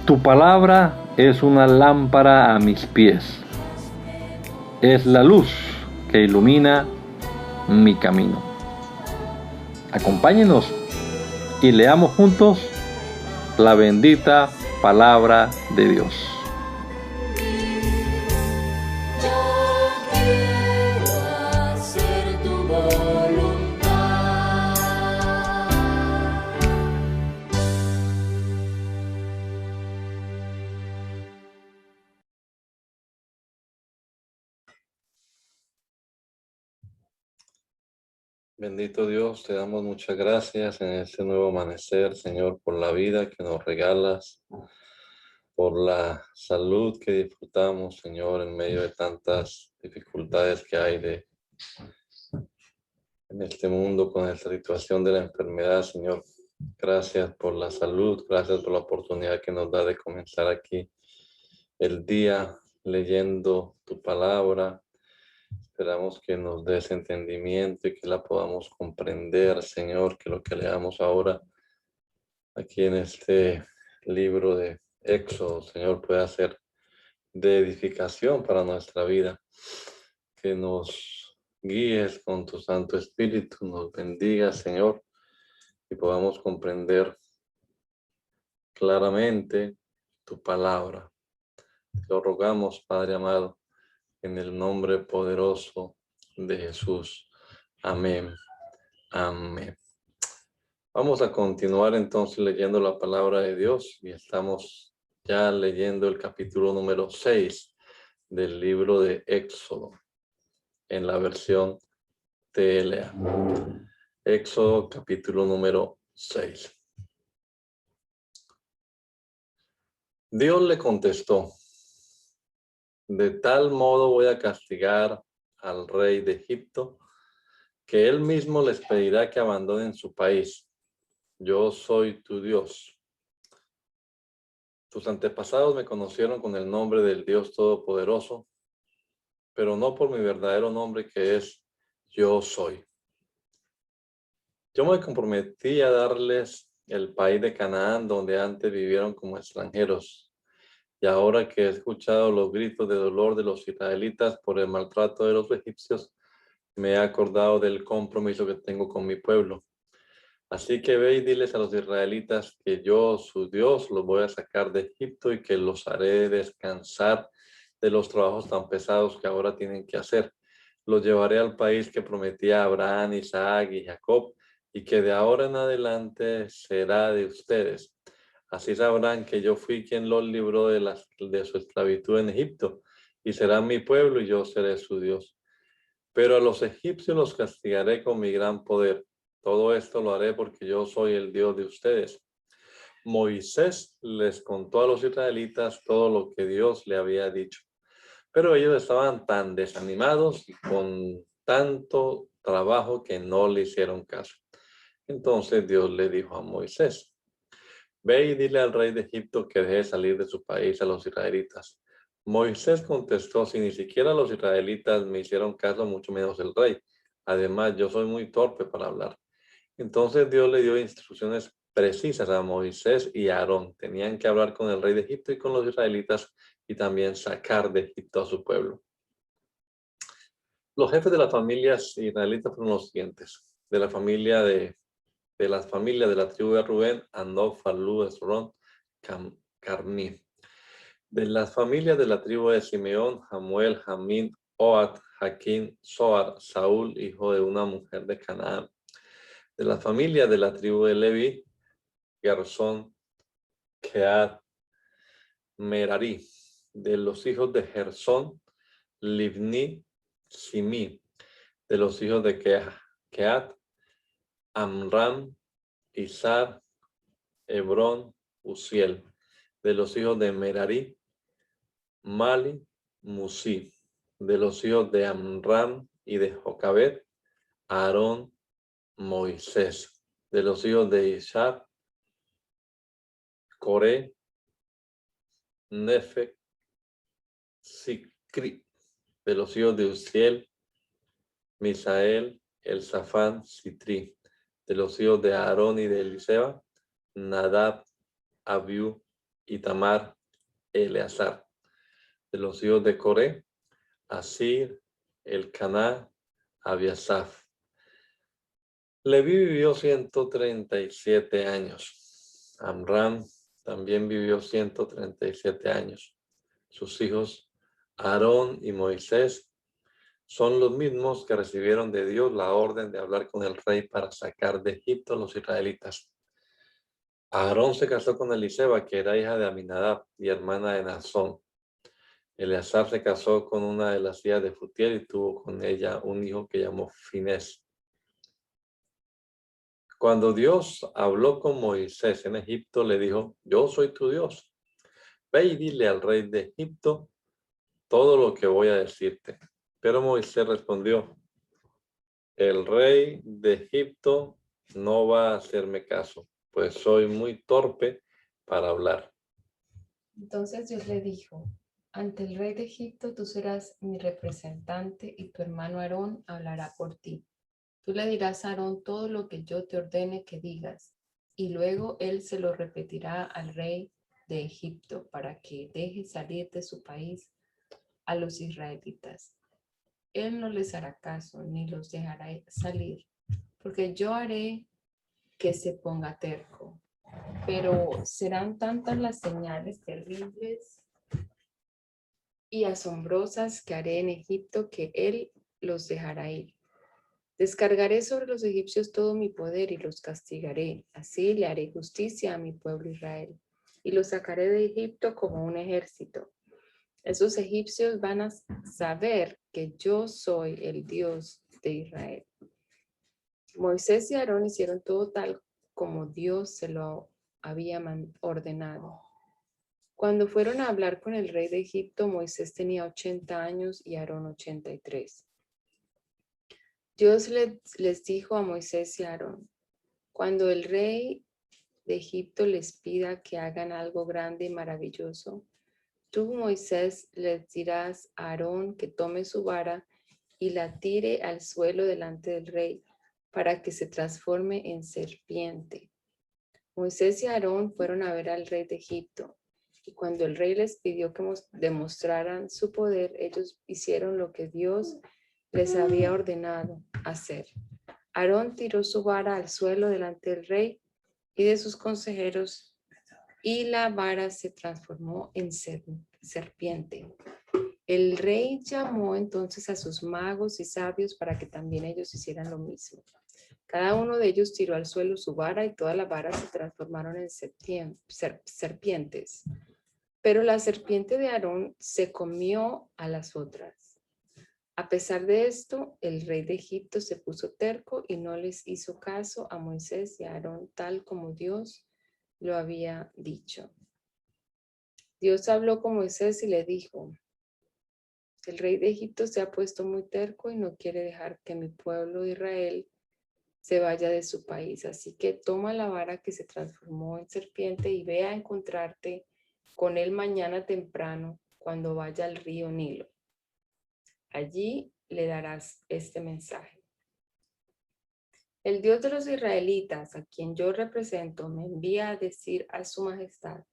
Tu palabra es una lámpara a mis pies, es la luz que ilumina mi camino. Acompáñenos y leamos juntos la bendita palabra de Dios. Bendito Dios, te damos muchas gracias en este nuevo amanecer, Señor, por la vida que nos regalas, por la salud que disfrutamos, Señor, en medio de tantas dificultades que hay en este mundo con esta situación de la enfermedad, Señor. Gracias por la salud, gracias por la oportunidad que nos da de comenzar aquí el día leyendo tu palabra. Esperamos que nos des entendimiento y que la podamos comprender, Señor, que lo que leamos ahora aquí en este libro de Éxodo, Señor, pueda ser de edificación para nuestra vida. Que nos guíes con tu Santo Espíritu, nos bendiga, Señor, y podamos comprender claramente tu palabra. Te lo rogamos, Padre amado, en el nombre poderoso de Jesús. Amén. Amén. Vamos a continuar entonces leyendo la palabra de Dios y estamos ya leyendo el capítulo número 6 del libro de Éxodo en la versión TLA. Éxodo capítulo número 6. Dios le contestó: de tal modo voy a castigar al rey de Egipto que él mismo les pedirá que abandonen su país. Yo soy tu Dios. Tus antepasados me conocieron con el nombre del Dios Todopoderoso, pero no por mi verdadero nombre, que es Yo soy. Yo me comprometí a darles el país de Canaán, donde antes vivieron como extranjeros. Y ahora que he escuchado los gritos de dolor de los israelitas por el maltrato de los egipcios, me he acordado del compromiso que tengo con mi pueblo. Así que ve y diles a los israelitas que yo, su Dios, los voy a sacar de Egipto y que los haré descansar de los trabajos tan pesados que ahora tienen que hacer. Los llevaré al país que prometí a Abraham, Isaac y Jacob, y que de ahora en adelante será de ustedes. Así sabrán que yo fui quien los libró de su esclavitud en Egipto, y serán mi pueblo y yo seré su Dios. Pero a los egipcios los castigaré con mi gran poder. Todo esto lo haré porque yo soy el Dios de ustedes. Moisés les contó a los israelitas todo lo que Dios le había dicho. Pero ellos estaban tan desanimados y con tanto trabajo que no le hicieron caso. Entonces Dios le dijo a Moisés: ve y dile al rey de Egipto que deje salir de su país a los israelitas. Moisés contestó: si ni siquiera los israelitas me hicieron caso, mucho menos el rey. Además, yo soy muy torpe para hablar. Entonces Dios le dio instrucciones precisas a Moisés y a Aarón. Tenían que hablar con el rey de Egipto y con los israelitas y también sacar de Egipto a su pueblo. Los jefes de las familias israelitas fueron los siguientes. De las familias de la tribu de Rubén: Anoc, Falú, Esrón, Carmí. De las familias de la tribu de Simeón: Hamuel, Jamín, Ohad, Jaquín, Zohar, Saúl, hijo de una mujer de Canaán. De la familia de la tribu de Leví: Gersón, Kehat, Merari. De los hijos de Gersón: Libni, Simí. De los hijos de Kehat: Amram, Izar, Hebrón, Uziel. De los hijos de Merari: Mali, Musi. De los hijos de Amram y de Jocabed: Aarón, Moisés. De los hijos de Ishar: Coré, Nefec, Sicri. De los hijos de Uziel: Misael, Elzafán, Sitri. De los hijos de Aarón y de Eliseba: Nadab, Abiú Itamar, Eleazar. De los hijos de Coré, Asir, Elcaná, Abiasaf. Leví vivió 137 años. Amram también vivió 137 años. Sus hijos, Aarón y Moisés, son los mismos que recibieron de Dios la orden de hablar con el rey para sacar de Egipto a los israelitas. Aarón se casó con Eliseba, que era hija de Aminadab y hermana de Naasón. Eleazar se casó con una de las hijas de Futiel y tuvo con ella un hijo que llamó Finés. Cuando Dios habló con Moisés en Egipto, le dijo: yo soy tu Dios. Ve y dile al rey de Egipto todo lo que voy a decirte. Pero Moisés respondió: el rey de Egipto no va a hacerme caso, pues soy muy torpe para hablar. Entonces Dios le dijo: ante el rey de Egipto tú serás mi representante y tu hermano Aarón hablará por ti. Tú le dirás a Aarón todo lo que yo te ordene que digas, y luego él se lo repetirá al rey de Egipto para que deje salir de su país a los israelitas. Él no les hará caso ni los dejará salir, porque yo haré que se ponga terco. Pero serán tantas las señales terribles y asombrosas que haré en Egipto que él los dejará ir. Descargaré sobre los egipcios todo mi poder y los castigaré. Así le haré justicia a mi pueblo Israel y los sacaré de Egipto como un ejército. Esos egipcios van a saber que yo soy el Dios de Israel. Moisés y Aarón hicieron todo tal como Dios se lo había ordenado. Cuando fueron a hablar con el rey de Egipto, Moisés tenía 80 años y Aarón 83. Dios les dijo a Moisés y a Aarón: cuando el rey de Egipto les pida que hagan algo grande y maravilloso, tú, Moisés, les dirás a Aarón que tome su vara y la tire al suelo delante del rey para que se transforme en serpiente. Moisés y Aarón fueron a ver al rey de Egipto, y cuando el rey les pidió que demostraran su poder, ellos hicieron lo que Dios les había ordenado hacer. Aarón tiró su vara al suelo delante del rey y de sus consejeros, y la vara se transformó en serpiente. El rey llamó entonces a sus magos y sabios para que también ellos hicieran lo mismo. Cada uno de ellos tiró al suelo su vara y todas las varas se transformaron en serpientes. Pero la serpiente de Aarón se comió a las otras. A pesar de esto, el rey de Egipto se puso terco y no les hizo caso a Moisés y a Aarón tal como Dios lo había dicho. Dios habló con Moisés y le dijo: el rey de Egipto se ha puesto muy terco y no quiere dejar que mi pueblo Israel se vaya de su país. Así que toma la vara que se transformó en serpiente y ve a encontrarte con él mañana temprano cuando vaya al río Nilo. Allí le darás este mensaje: el Dios de los israelitas, a quien yo represento, me envía a decir a su majestad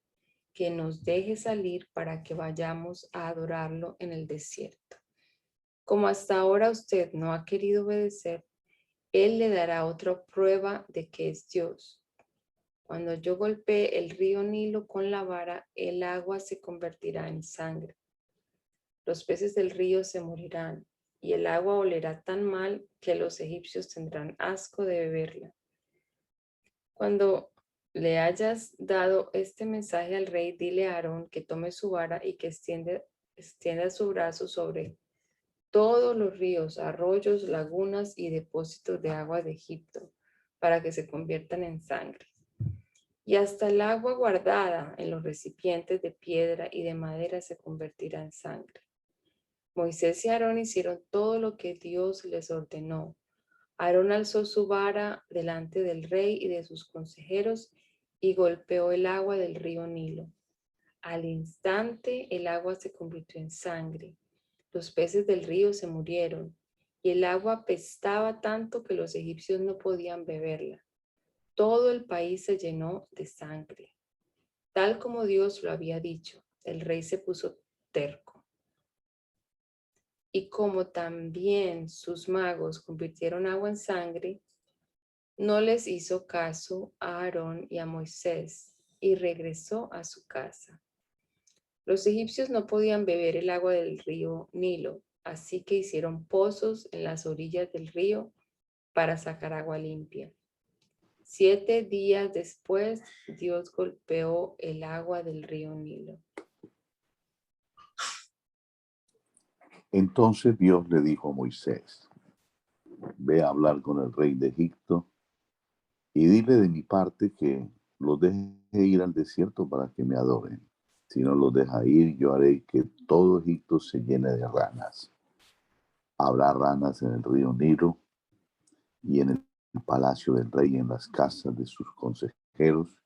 que nos deje salir para que vayamos a adorarlo en el desierto. Como hasta ahora usted no ha querido obedecer, él le dará otra prueba de que es Dios. Cuando yo golpee el río Nilo con la vara, el agua se convertirá en sangre. Los peces del río se morirán y el agua olerá tan mal que los egipcios tendrán asco de beberla. Cuando le hayas dado este mensaje al rey, dile a Aarón que tome su vara y que extienda su brazo sobre todos los ríos, arroyos, lagunas y depósitos de agua de Egipto, para que se conviertan en sangre. Y hasta el agua guardada en los recipientes de piedra y de madera se convertirá en sangre. Moisés y Aarón hicieron todo lo que Dios les ordenó. Aarón alzó su vara delante del rey y de sus consejeros y golpeó el agua del río Nilo. Al instante el agua se convirtió en sangre. Los peces del río se murieron y el agua apestaba tanto que los egipcios no podían beberla. Todo el país se llenó de sangre. tal como Dios lo había dicho. El rey se puso terco. Y como también sus magos convirtieron agua en sangre, no les hizo caso a Aarón y a Moisés y regresó a su casa. Los egipcios no podían beber el agua del río Nilo, así que hicieron pozos en las orillas del río para sacar agua limpia. 7 días después, Dios golpeó el agua del río Nilo. Entonces Dios le dijo a Moisés, ve a hablar con el rey de Egipto y dile de mi parte que los deje ir al desierto para que me adoren. Si no los deja ir, yo haré que todo Egipto se llene de ranas. Habrá ranas en el río Nilo y en el palacio del rey, en las casas de sus consejeros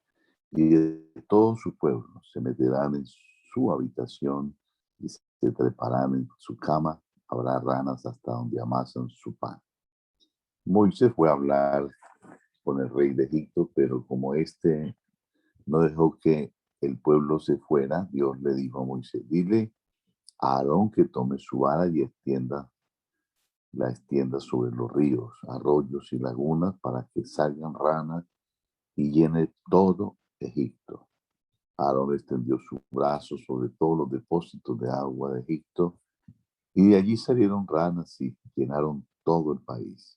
y de todo su pueblo. Se meterán en su habitación y se treparán en su cama. Habrá ranas hasta donde amasan su pan. Moisés fue a hablar con el rey de Egipto, pero como éste no dejó que el pueblo se fuera, Dios le dijo a Moisés, dile a Aarón que tome su vara y la extienda sobre los ríos, arroyos y lagunas para que salgan ranas y llene todo Egipto. Aarón extendió su brazo sobre todos los depósitos de agua de Egipto y de allí salieron ranas y llenaron todo el país.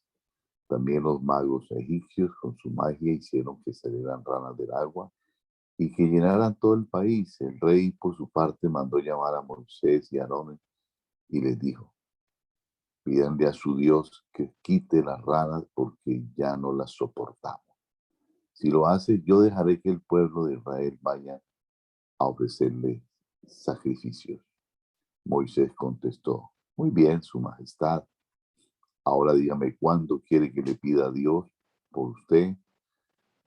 También los magos egipcios con su magia hicieron que salieran ranas del agua y que llenaran todo el país. El rey, por su parte, mandó llamar a Moisés y a Aarón y les dijo, pídanle a su Dios que quite las ranas porque ya no las soportamos. Si lo hace, yo dejaré que el pueblo de Israel vaya a ofrecerle sacrificios. Moisés contestó, muy bien, su majestad. Ahora dígame cuándo quiere que le pida a Dios por usted,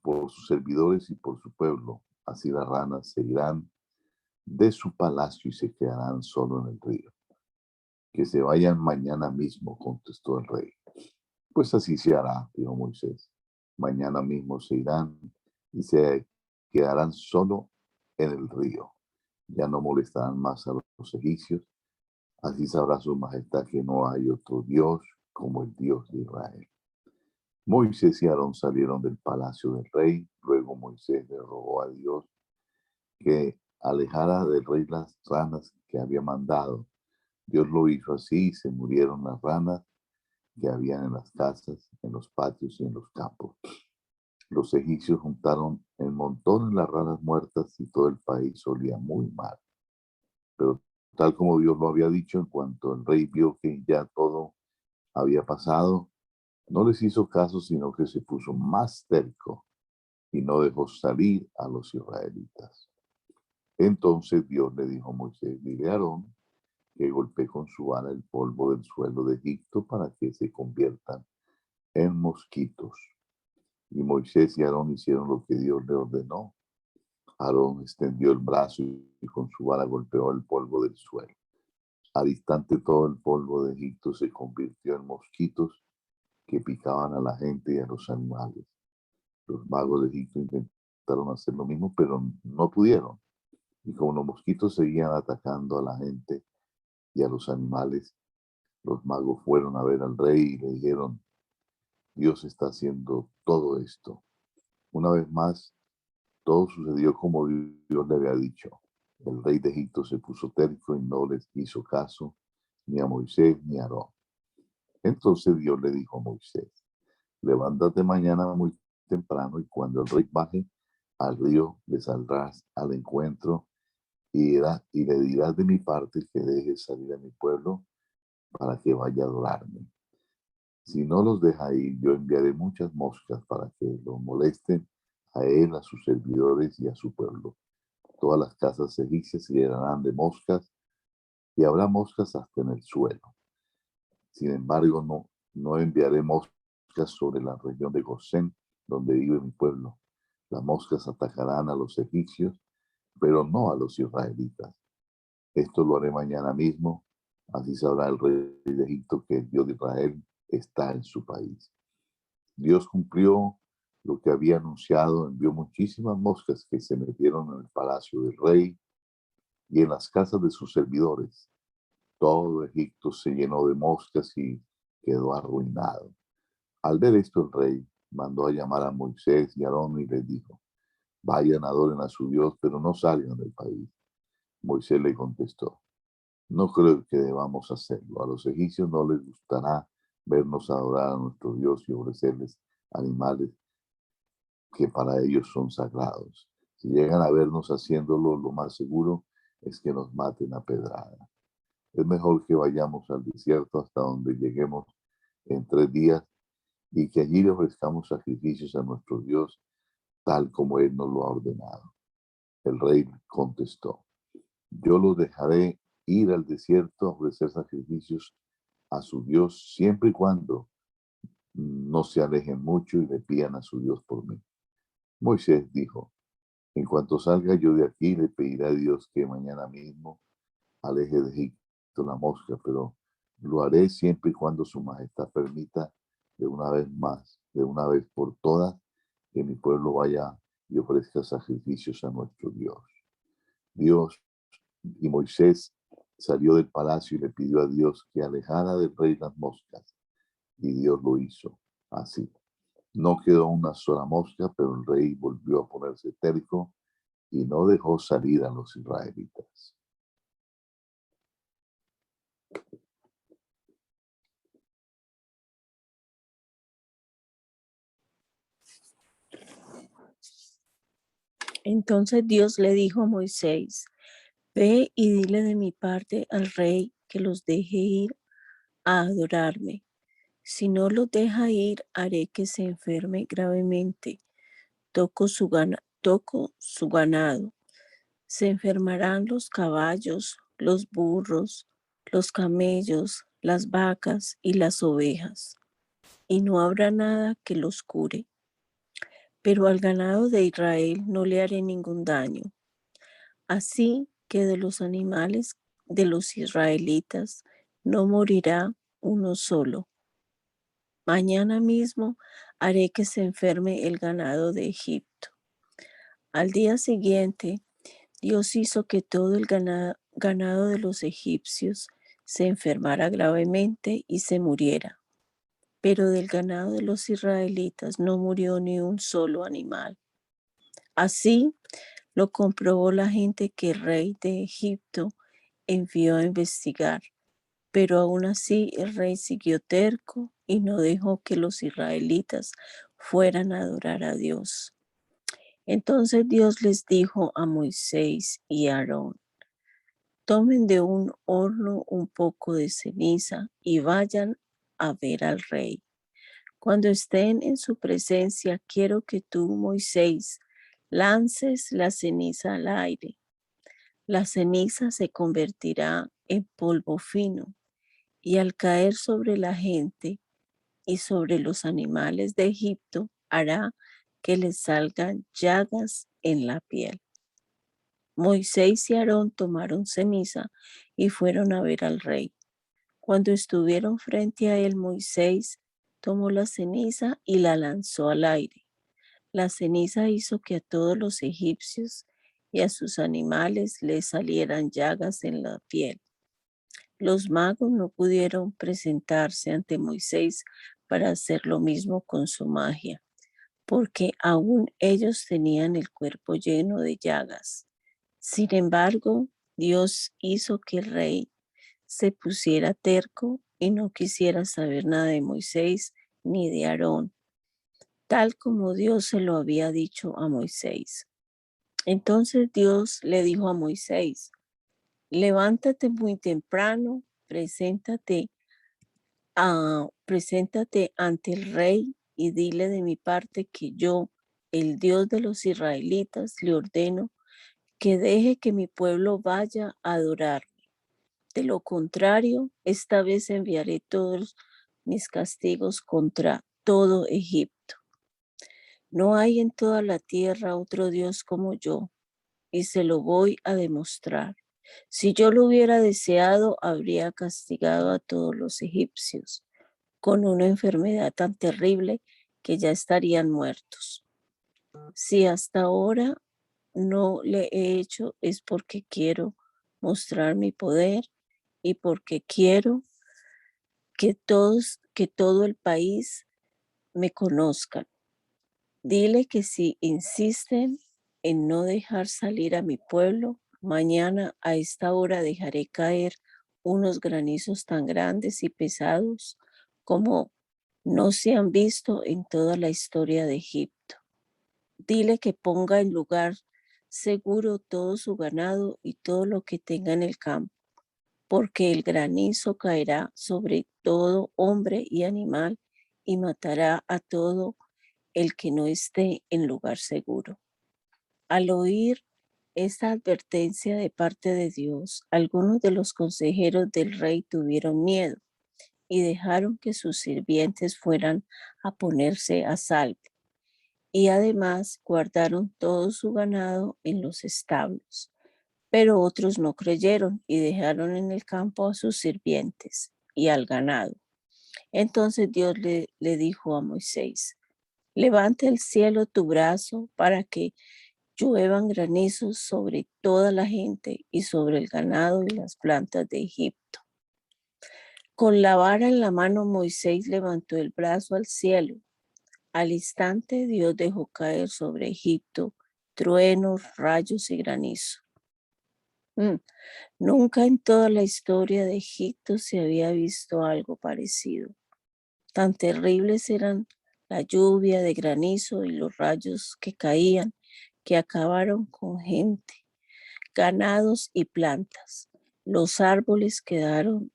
por sus servidores y por su pueblo. Así las ranas se irán de su palacio y se quedarán solo en el río. Que se vayan mañana mismo, contestó el rey. Pues así se hará, dijo Moisés. Mañana mismo se irán y se quedarán solo en el río. Ya no molestarán más a los egipcios. Así sabrá su majestad que no hay otro Dios como el Dios de Israel. Moisés y Aarón salieron del palacio del rey. Luego Moisés le rogó a Dios que alejara del rey las ranas que había mandado. Dios lo hizo así y se murieron las ranas que habían en las casas, en los patios y en los campos. Los egipcios juntaron en montones las ranas muertas y todo el país olía muy mal. Pero tal como Dios lo había dicho, en cuanto el rey vio que ya todo había pasado, no les hizo caso, sino que se puso más terco y no dejó salir a los israelitas. Entonces Dios le dijo a Moisés, dile a Aarón que golpee con su vara el polvo del suelo de Egipto para que se conviertan en mosquitos. Y Moisés y Aarón hicieron lo que Dios le ordenó. Aarón extendió el brazo y con su vara golpeó el polvo del suelo. Al instante todo el polvo de Egipto se convirtió en mosquitos que picaban a la gente y a los animales. Los magos de Egipto intentaron hacer lo mismo, pero no pudieron. Y como los mosquitos seguían atacando a la gente y a los animales, los magos fueron a ver al rey y le dijeron, Dios está haciendo todo esto. Una vez más, todo sucedió como Dios le había dicho. El rey de Egipto se puso terco y no les hizo caso ni a Moisés ni a Aarón. Entonces Dios le dijo a Moisés, levántate mañana muy temprano y cuando el rey baje al río le saldrás al encuentro y le dirás de mi parte que deje salir a mi pueblo para que vaya a adorarme. Si no los deja ir, yo enviaré muchas moscas para que lo molesten a él, a sus servidores y a su pueblo. Todas las casas egipcias se llenarán de moscas y habrá moscas hasta en el suelo. Sin embargo, no enviaré moscas sobre la región de Gosén, donde vive mi pueblo. Las moscas atacarán a los egipcios, pero no a los israelitas. Esto lo haré mañana mismo, así sabrá el rey de Egipto que el Dios de Israel está en su país. Dios cumplió lo que había anunciado, envió muchísimas moscas que se metieron en el palacio del rey y en las casas de sus servidores. Todo Egipto se llenó de moscas y quedó arruinado. Al ver esto, el rey mandó a llamar a Moisés y a Aarón y les dijo: vayan, adoren a su Dios, pero no salgan del país. Moisés le contestó: no creo que debamos hacerlo. A los egipcios no les gustará vernos adorar a nuestro Dios y ofrecerles animales que para ellos son sagrados. Si llegan a vernos haciéndolo, lo más seguro es que nos maten a pedrada. Es mejor que vayamos al desierto hasta donde lleguemos en 3 días y que allí le ofrezcamos sacrificios a nuestro Dios, tal como Él nos lo ha ordenado. El rey contestó: yo los dejaré ir al desierto a ofrecer sacrificios a su Dios siempre y cuando no se alejen mucho y le pidan a su Dios por mí. Moisés dijo: en cuanto salga yo de aquí, le pediré a Dios que mañana mismo aleje de Egipto la mosca, pero lo haré siempre y cuando su majestad permita de una vez por todas, que mi pueblo vaya y ofrezca sacrificios a nuestro Dios. Y Moisés salió del palacio y le pidió a Dios que alejara del rey las moscas, y Dios lo hizo así. No quedó una sola mosca, pero el rey volvió a ponerse terco y no dejó salir a los israelitas. Entonces Dios le dijo a Moisés: ve y dile de mi parte al rey que los deje ir a adorarme. Si no los deja ir, haré que se enferme gravemente. Toco su ganado. Se enfermarán los caballos, los burros, los camellos, las vacas y las ovejas, y no habrá nada que los cure. Pero al ganado de Israel no le haré ningún daño. Así que de los animales de los israelitas no morirá uno solo. Mañana mismo haré que se enferme el ganado de Egipto. Al día siguiente, Dios hizo que todo el ganado de los egipcios se enfermara gravemente y se muriera. Pero del ganado de los israelitas no murió ni un solo animal. Así lo comprobó la gente que el rey de Egipto envió a investigar. Pero aún así el rey siguió terco y no dejó que los israelitas fueran a adorar a Dios. Entonces Dios les dijo a Moisés y a Aarón: tomen de un horno un poco de ceniza y vayan a ver al rey. Cuando estén en su presencia, quiero que tú, Moisés, lances la ceniza al aire. La ceniza se convertirá en polvo fino y al caer sobre la gente y sobre los animales de Egipto, hará que les salgan llagas en la piel. Moisés y Aarón tomaron ceniza y fueron a ver al rey. Cuando estuvieron frente a él, Moisés tomó la ceniza y la lanzó al aire. La ceniza hizo que a todos los egipcios y a sus animales les salieran llagas en la piel. Los magos no pudieron presentarse ante Moisés para hacer lo mismo con su magia, porque aún ellos tenían el cuerpo lleno de llagas. Sin embargo, Dios hizo que el rey se pusiera terco y no quisiera saber nada de Moisés ni de Aarón, tal como Dios se lo había dicho a Moisés. Entonces Dios le dijo a Moisés: levántate muy temprano, preséntate ante el rey y dile de mi parte que yo, el Dios de los israelitas, le ordeno que deje que mi pueblo vaya a adorarme. De lo contrario, esta vez enviaré todos mis castigos contra todo Egipto. No hay en toda la tierra otro Dios como yo, y se lo voy a demostrar. Si yo lo hubiera deseado, habría castigado a todos los egipcios con una enfermedad tan terrible que ya estarían muertos. Si hasta ahora no le he hecho, es porque quiero mostrar mi poder y porque quiero que todo el país me conozcan. Dile que si insisten en no dejar salir a mi pueblo, mañana a esta hora dejaré caer unos granizos tan grandes y pesados como no se han visto en toda la historia de Egipto. Dile que ponga en lugar seguro todo su ganado y todo lo que tenga en el campo, porque el granizo caerá sobre todo hombre y animal y matará a todo el que no esté en lugar seguro. Al oír esta advertencia de parte de Dios, algunos de los consejeros del rey tuvieron miedo y dejaron que sus sirvientes fueran a ponerse a salvo. Y además guardaron todo su ganado en los establos. Pero otros no creyeron y dejaron en el campo a sus sirvientes y al ganado. Entonces Dios le dijo a Moisés: levanta el cielo tu brazo para que lluevan granizos sobre toda la gente y sobre el ganado y las plantas de Egipto. Con la vara en la mano, Moisés levantó el brazo al cielo. Al instante, Dios dejó caer sobre Egipto truenos, rayos y granizo. Nunca en toda la historia de Egipto se había visto algo parecido. Tan terribles eran la lluvia de granizo y los rayos que caían, que acabaron con gente, ganados y plantas. Los árboles quedaron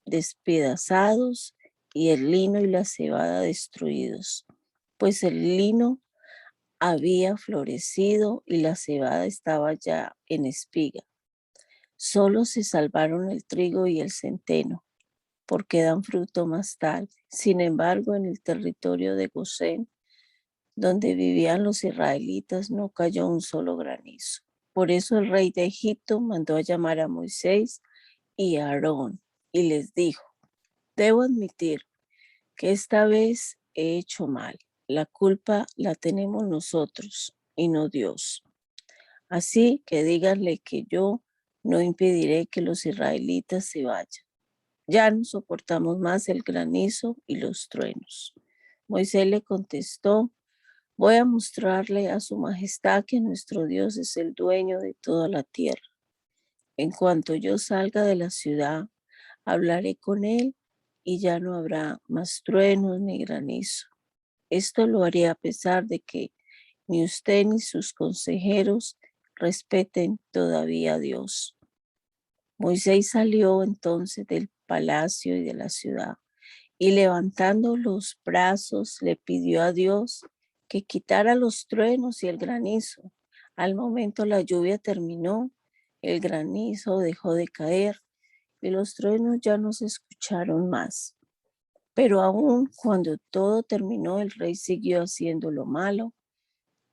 despedazados y el lino y la cebada destruidos, pues el lino había florecido y la cebada estaba ya en espiga. Solo se salvaron el trigo y el centeno, porque dan fruto más tarde. Sin embargo, en el territorio de Gosén, donde vivían los israelitas, no cayó un solo granizo. Por eso el rey de Egipto mandó a llamar a Moisés y a Aarón y les dijo: debo admitir que esta vez he hecho mal. La culpa la tenemos nosotros y no Dios. Así que díganle que yo no impediré que los israelitas se vayan. Ya no soportamos más el granizo y los truenos. Moisés le contestó: voy a mostrarle a su majestad que nuestro Dios es el dueño de toda la tierra. En cuanto yo salga de la ciudad, hablaré con él y ya no habrá más truenos ni granizo. Esto lo haré a pesar de que ni usted ni sus consejeros respeten todavía a Dios. Moisés salió entonces del palacio y de la ciudad y levantando los brazos le pidió a Dios que quitara los truenos y el granizo. Al momento la lluvia terminó, el granizo dejó de caer y los truenos ya no se escucharon más. Pero aún cuando todo terminó, el rey siguió haciendo lo malo.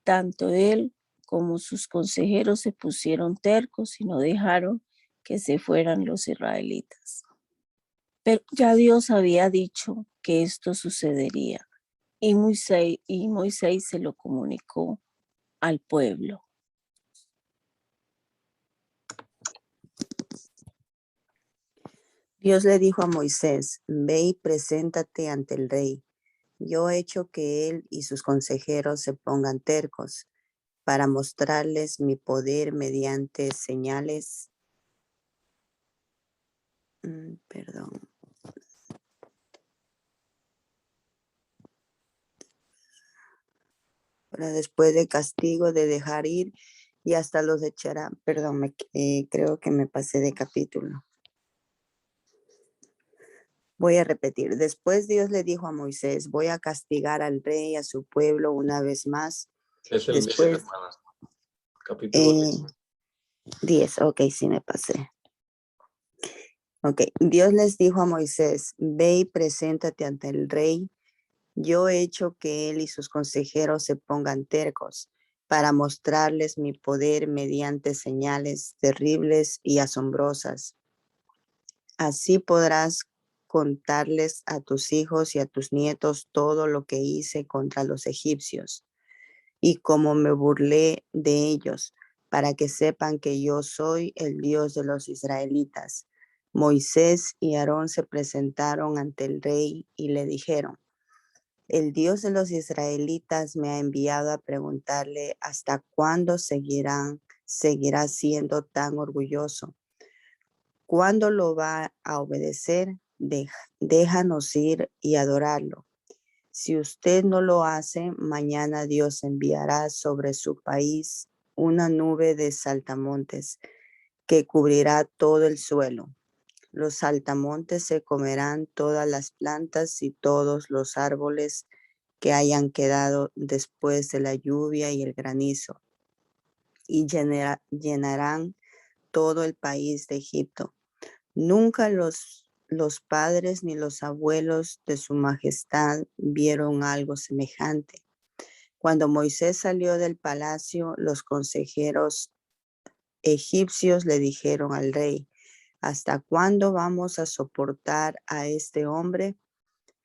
Tanto él como sus consejeros se pusieron tercos y no dejaron que se fueran los israelitas. Pero ya Dios había dicho que esto sucedería y Moisés se lo comunicó al pueblo. Dios le dijo a Moisés: ve y preséntate ante el rey. Yo he hecho que él y sus consejeros se pongan tercos para mostrarles mi poder mediante señales. Para después de castigo de dejar ir y hasta los echará. Creo que me pasé de capítulo. Voy a repetir. Después Dios le dijo a Moisés: voy a castigar al rey y a su pueblo una vez más. Es el 10, hermanas. Capítulo 10. Ok, sí me pasé. Ok, Dios les dijo a Moisés: ve y preséntate ante el rey. Yo he hecho que él y sus consejeros se pongan tercos para mostrarles mi poder mediante señales terribles y asombrosas. Así podrás contarles a tus hijos y a tus nietos todo lo que hice contra los egipcios y cómo me burlé de ellos, para que sepan que yo soy el Dios de los israelitas. Moisés y Aarón se presentaron ante el rey y le dijeron: el Dios de los israelitas me ha enviado a preguntarle hasta cuándo seguirá siendo tan orgulloso. ¿Cuándo lo va a obedecer? Déjanos ir y adorarlo. Si usted no lo hace, mañana Dios enviará sobre su país una nube de saltamontes que cubrirá todo el suelo. Los saltamontes se comerán todas las plantas y todos los árboles que hayan quedado después de la lluvia y el granizo, y llenarán todo el país de Egipto. Nunca los padres ni los abuelos de su majestad vieron algo semejante. Cuando Moisés salió del palacio, los consejeros egipcios le dijeron al rey: ¿hasta cuándo vamos a soportar a este hombre?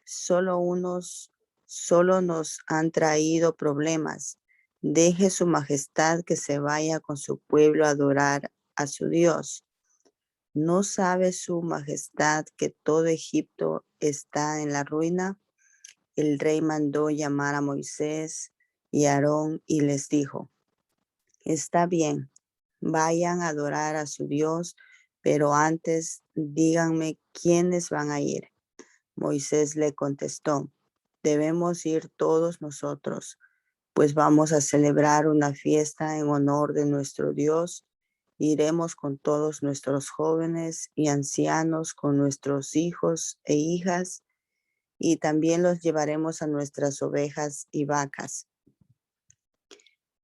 Solo nos han traído problemas. Deje su majestad que se vaya con su pueblo a adorar a su Dios. ¿No sabe su majestad que todo Egipto está en la ruina? El rey mandó llamar a Moisés y a Aarón y les dijo: está bien, vayan a adorar a su Dios, pero antes díganme quiénes van a ir. Moisés le contestó: debemos ir todos nosotros, pues vamos a celebrar una fiesta en honor de nuestro Dios. Iremos con todos nuestros jóvenes y ancianos, con nuestros hijos e hijas, y también los llevaremos a nuestras ovejas y vacas.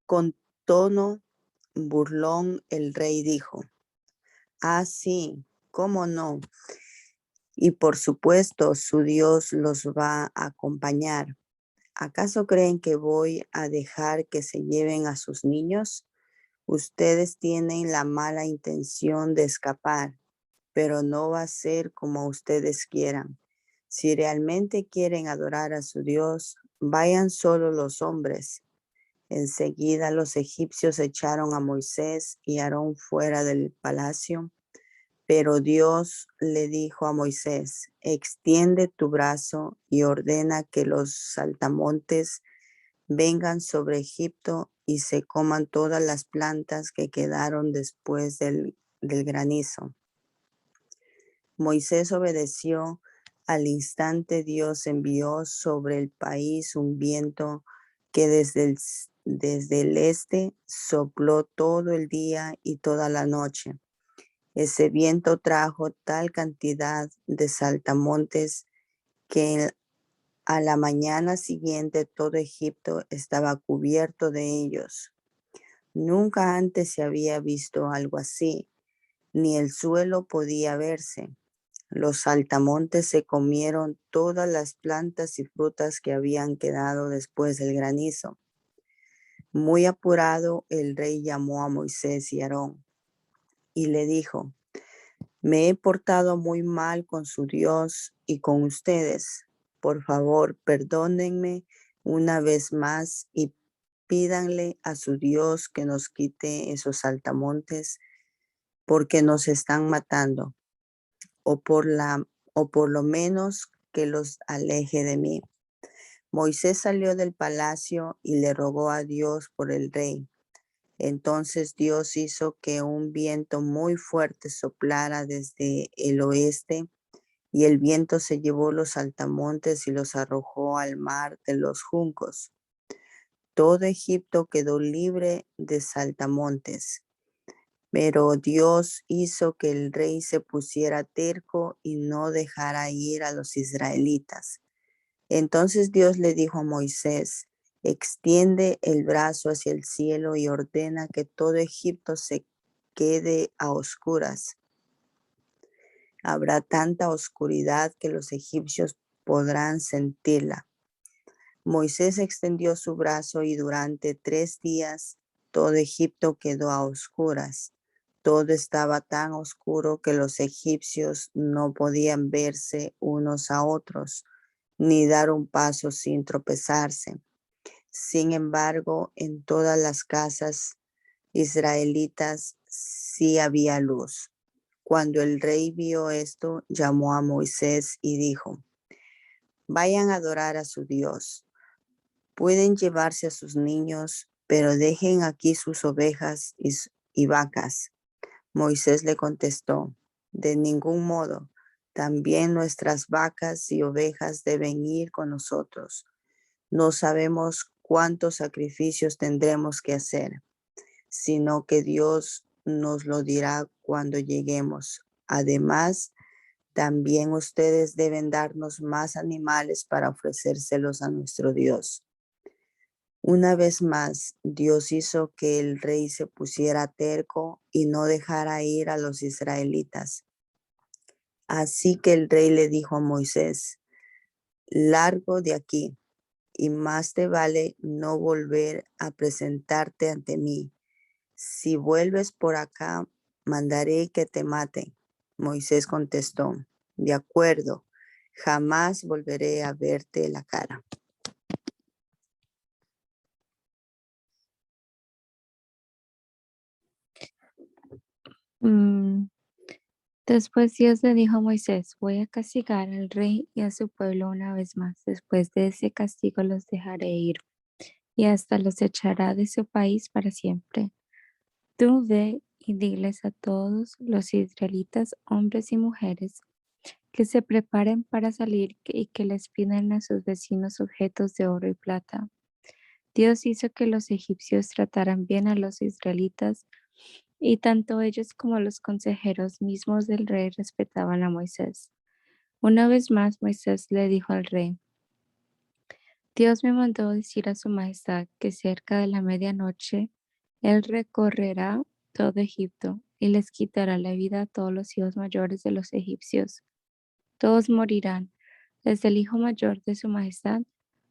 Con tono burlón, el rey dijo: ah, sí, ¿cómo no? Y por supuesto, su Dios los va a acompañar. ¿Acaso creen que voy a dejar que se lleven a sus niños? Ustedes tienen la mala intención de escapar, pero no va a ser como ustedes quieran. Si realmente quieren adorar a su Dios, vayan solo los hombres. Enseguida los egipcios echaron a Moisés y a Aarón fuera del palacio. Pero Dios le dijo a Moisés: extiende tu brazo y ordena que los saltamontes vengan sobre Egipto y se coman todas las plantas que quedaron después del granizo. Moisés obedeció. Al instante Dios envió sobre el país un viento que desde el este sopló todo el día y toda la noche. Ese viento trajo tal cantidad de saltamontes que a la mañana siguiente todo Egipto estaba cubierto de ellos. Nunca antes se había visto algo así, ni el suelo podía verse. Los saltamontes se comieron todas las plantas y frutas que habían quedado después del granizo. Muy apurado, el rey llamó a Moisés y Aarón y le dijo: me he portado muy mal con su Dios y con ustedes. Por favor, perdónenme una vez más y pídanle a su Dios que nos quite esos saltamontes, porque nos están matando, o por lo menos que los aleje de mí. Moisés salió del palacio y le rogó a Dios por el rey. Entonces Dios hizo que un viento muy fuerte soplara desde el oeste, y el viento se llevó los saltamontes y los arrojó al mar de los juncos. Todo Egipto quedó libre de saltamontes, pero Dios hizo que el rey se pusiera terco y no dejara ir a los israelitas. Entonces Dios le dijo a Moisés: extiende el brazo hacia el cielo y ordena que todo Egipto se quede a oscuras. Habrá tanta oscuridad que los egipcios podrán sentirla. Moisés extendió su brazo y durante 3 días todo Egipto quedó a oscuras. Todo estaba tan oscuro que los egipcios no podían verse unos a otros, ni dar un paso sin tropezarse. Sin embargo, en todas las casas israelitas sí había luz. Cuando el rey vio esto, llamó a Moisés y dijo: vayan a adorar a su Dios. Pueden llevarse a sus niños, pero dejen aquí sus ovejas y vacas. Moisés le contestó: de ningún modo, también nuestras vacas y ovejas deben ir con nosotros. No sabemos cuántos sacrificios tendremos que hacer, sino que Dios nos lo dirá cuando lleguemos. Además, también ustedes deben darnos más animales para ofrecérselos a nuestro Dios. Una vez más, Dios hizo que el rey se pusiera terco y no dejara ir a los israelitas. Así que el rey le dijo a Moisés: largo de aquí, y más te vale no volver a presentarte ante mí. Si vuelves por acá, mandaré que te maten. Moisés contestó: de acuerdo, jamás volveré a verte la cara. Después Dios le dijo a Moisés: voy a castigar al rey y a su pueblo una vez más. Después de ese castigo los dejaré ir y hasta los echará de su país para siempre. Tú ve y diles a todos los israelitas, hombres y mujeres, que se preparen para salir y que les pidan a sus vecinos objetos de oro y plata. Dios hizo que los egipcios trataran bien a los israelitas, y tanto ellos como los consejeros mismos del rey respetaban a Moisés. Una vez más Moisés le dijo al rey: Dios me mandó decir a su majestad que cerca de la medianoche él recorrerá todo Egipto y les quitará la vida a todos los hijos mayores de los egipcios. Todos morirán, desde el hijo mayor de su majestad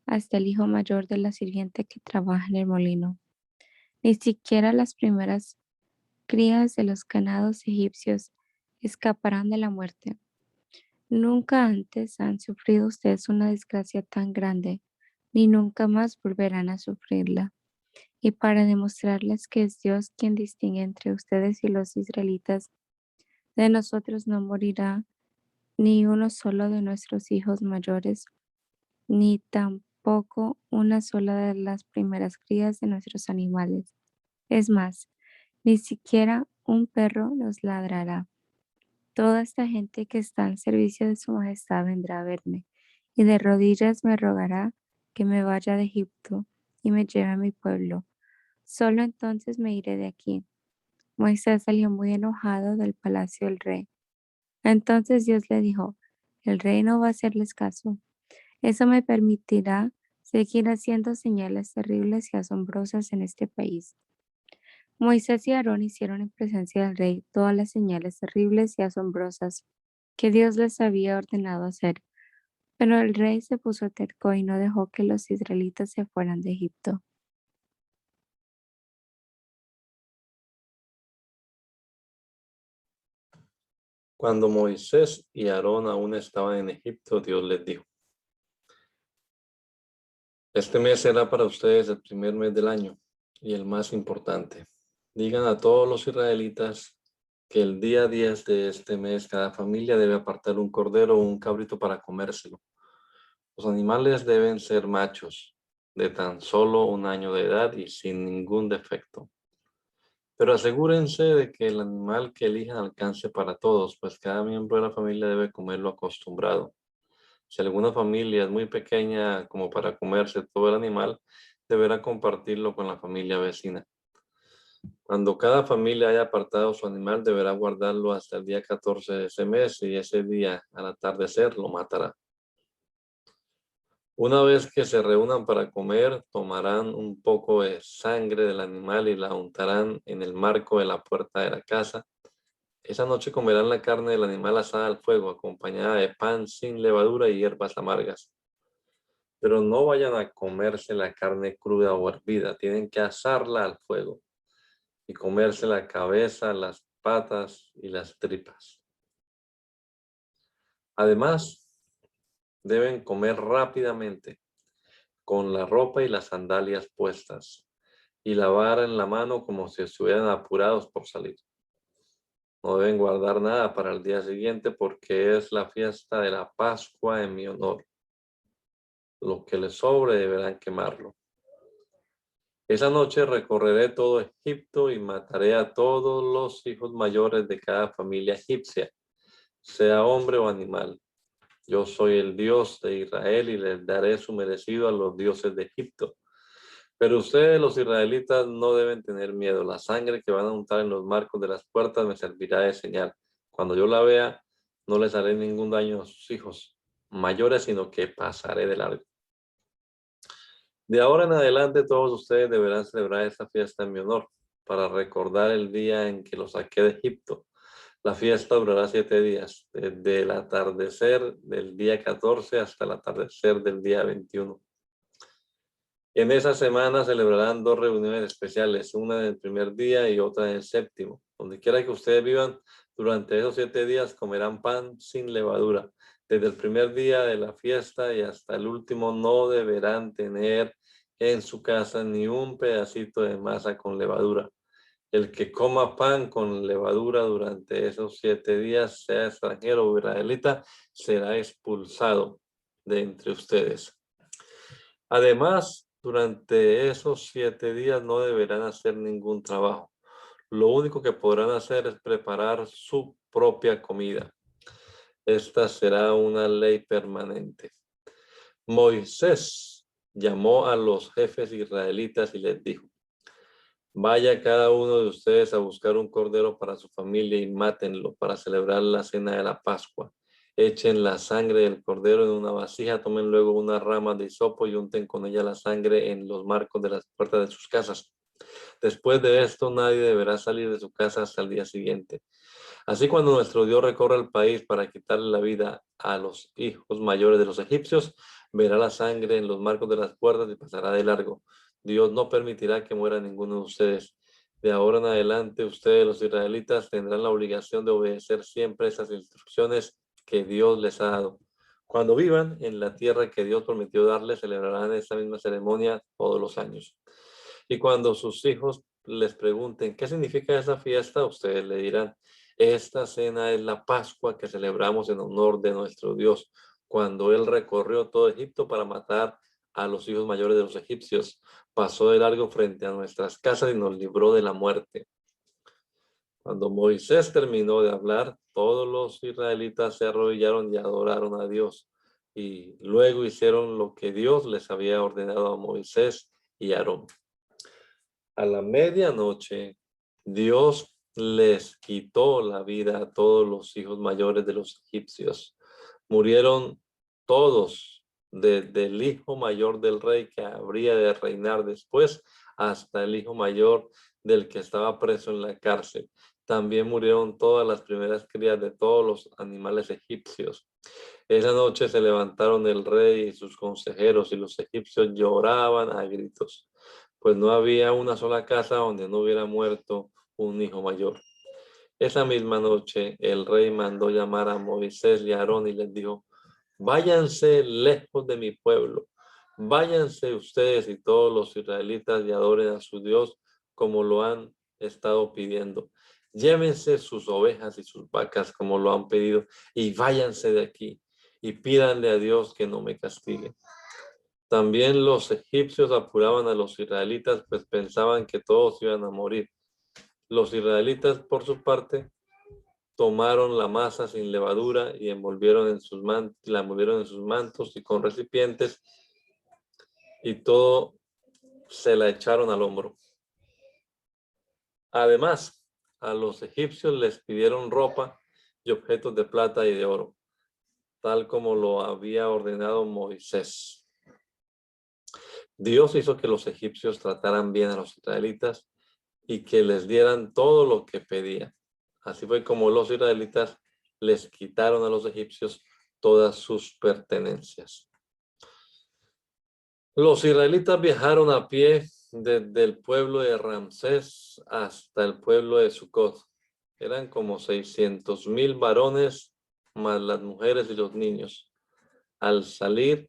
hasta el hijo mayor de la sirvienta que trabaja en el molino. Ni siquiera las primeras crías de los ganados egipcios escaparán de la muerte. Nunca antes han sufrido ustedes una desgracia tan grande, ni nunca más volverán a sufrirla. Y para demostrarles que es Dios quien distingue entre ustedes y los israelitas, de nosotros no morirá ni uno solo de nuestros hijos mayores, ni tampoco una sola de las primeras crías de nuestros animales. Es más, ni siquiera un perro nos ladrará. Toda esta gente que está al servicio de su majestad vendrá a verme, y de rodillas me rogará que me vaya de Egipto y me lleve a mi pueblo. Solo entonces me iré de aquí. Moisés salió muy enojado del palacio del rey. Entonces Dios le dijo: el rey no va a hacerles caso. Eso me permitirá seguir haciendo señales terribles y asombrosas en este país. Moisés y Aarón hicieron en presencia del rey todas las señales terribles y asombrosas que Dios les había ordenado hacer, pero el rey se puso terco y no dejó que los israelitas se fueran de Egipto. Cuando Moisés y Aarón aún estaban en Egipto, Dios les dijo: este mes será para ustedes el primer mes del año y el más importante. Digan a todos los israelitas que el día 10 de este mes cada familia debe apartar un cordero o un cabrito para comérselo. Los animales deben ser machos, de tan solo 1 año de edad y sin ningún defecto. Pero asegúrense de que el animal que elijan alcance para todos, pues cada miembro de la familia debe comer lo acostumbrado. Si alguna familia es muy pequeña como para comerse todo el animal, deberá compartirlo con la familia vecina. Cuando cada familia haya apartado su animal, deberá guardarlo hasta el día 14 de ese mes, y ese día, al atardecer, lo matará. Una vez que se reúnan para comer, tomarán un poco de sangre del animal y la untarán en el marco de la puerta de la casa. Esa noche comerán la carne del animal asada al fuego, acompañada de pan sin levadura y hierbas amargas. Pero no vayan a comerse la carne cruda o hervida, tienen que asarla al fuego y comerse la cabeza, las patas y las tripas. Además, deben comer rápidamente, con la ropa y las sandalias puestas, y la vara en la mano como si estuvieran apurados por salir. No deben guardar nada para el día siguiente porque es la fiesta de la Pascua en mi honor. Lo que les sobre deberán quemarlo. Esa noche recorreré todo Egipto y mataré a todos los hijos mayores de cada familia egipcia, sea hombre o animal. Yo soy el Dios de Israel y les daré su merecido a los dioses de Egipto. Pero ustedes, los israelitas, no deben tener miedo. La sangre que van a untar en los marcos de las puertas me servirá de señal. Cuando yo la vea, no les haré ningún daño a sus hijos mayores, sino que pasaré de largo. De ahora en adelante, todos ustedes deberán celebrar esta fiesta en mi honor, para recordar el día en que los saqué de Egipto. La fiesta durará 7 días, desde el atardecer del día 14 hasta el atardecer del día 21. En esa semana celebrarán 2 reuniones especiales, una en el primer día y otra en el séptimo. Donde quiera que ustedes vivan, durante esos 7 días comerán pan sin levadura. Desde el primer día de la fiesta y hasta el último no deberán tener en su casa ni un pedacito de masa con levadura. El que coma pan con levadura durante esos 7 días, sea extranjero o israelita, será expulsado de entre ustedes. Además, durante esos 7 días no deberán hacer ningún trabajo. Lo único que podrán hacer es preparar su propia comida. Esta será una ley permanente. Moisés llamó a los jefes israelitas y les dijo: vaya cada uno de ustedes a buscar un cordero para su familia y mátenlo para celebrar la cena de la Pascua. Echen la sangre del cordero en una vasija, tomen luego una rama de hisopo y unten con ella la sangre en los marcos de las puertas de sus casas. Después de esto, nadie deberá salir de su casa hasta el día siguiente. Así, cuando nuestro Dios recorra el país para quitarle la vida a los hijos mayores de los egipcios, verá la sangre en los marcos de las puertas y pasará de largo. Dios no permitirá que muera ninguno de ustedes. De ahora en adelante, ustedes, los israelitas, tendrán la obligación de obedecer siempre esas instrucciones que Dios les ha dado. Cuando vivan en la tierra que Dios prometió darles, celebrarán esta misma ceremonia todos los años. Y cuando sus hijos les pregunten qué significa esa fiesta, ustedes le dirán: esta cena es la Pascua que celebramos en honor de nuestro Dios, cuando Él recorrió todo Egipto para matar a los hijos mayores de los egipcios. Pasó de largo frente a nuestras casas y nos libró de la muerte. Cuando Moisés terminó de hablar, todos los israelitas se arrodillaron y adoraron a Dios. Y luego hicieron lo que Dios les había ordenado a Moisés y a Aarón. A la medianoche, Dios les quitó la vida a todos los hijos mayores de los egipcios. Murieron todos, desde el hijo mayor del rey que habría de reinar después, hasta el hijo mayor del que estaba preso en la cárcel. También murieron todas las primeras crías de todos los animales egipcios. Esa noche se levantaron el rey y sus consejeros, y los egipcios lloraban a gritos, pues no había una sola casa donde no hubiera muerto un hijo mayor. Esa misma noche el rey mandó llamar a Moisés y a Aarón y les dijo: váyanse lejos de mi pueblo, váyanse ustedes y todos los israelitas y adoren a su Dios como lo han estado pidiendo. Llévense sus ovejas y sus vacas como lo han pedido y váyanse de aquí y pídanle a Dios que no me castigue. También los egipcios apuraban a los israelitas, pues pensaban que todos iban a morir. Los israelitas, por su parte, tomaron la masa sin levadura y la envolvieron en sus mantos y con recipientes, y todo se la echaron al hombro. Además, a los egipcios les pidieron ropa y objetos de plata y de oro, tal como lo había ordenado Moisés. Dios hizo que los egipcios trataran bien a los israelitas y que les dieran todo lo que pedían. Así fue como los israelitas les quitaron a los egipcios todas sus pertenencias. Los israelitas viajaron a pie desde el pueblo de Ramsés hasta el pueblo de Sucot. Eran como 600,000 varones, más las mujeres y los niños. Al salir,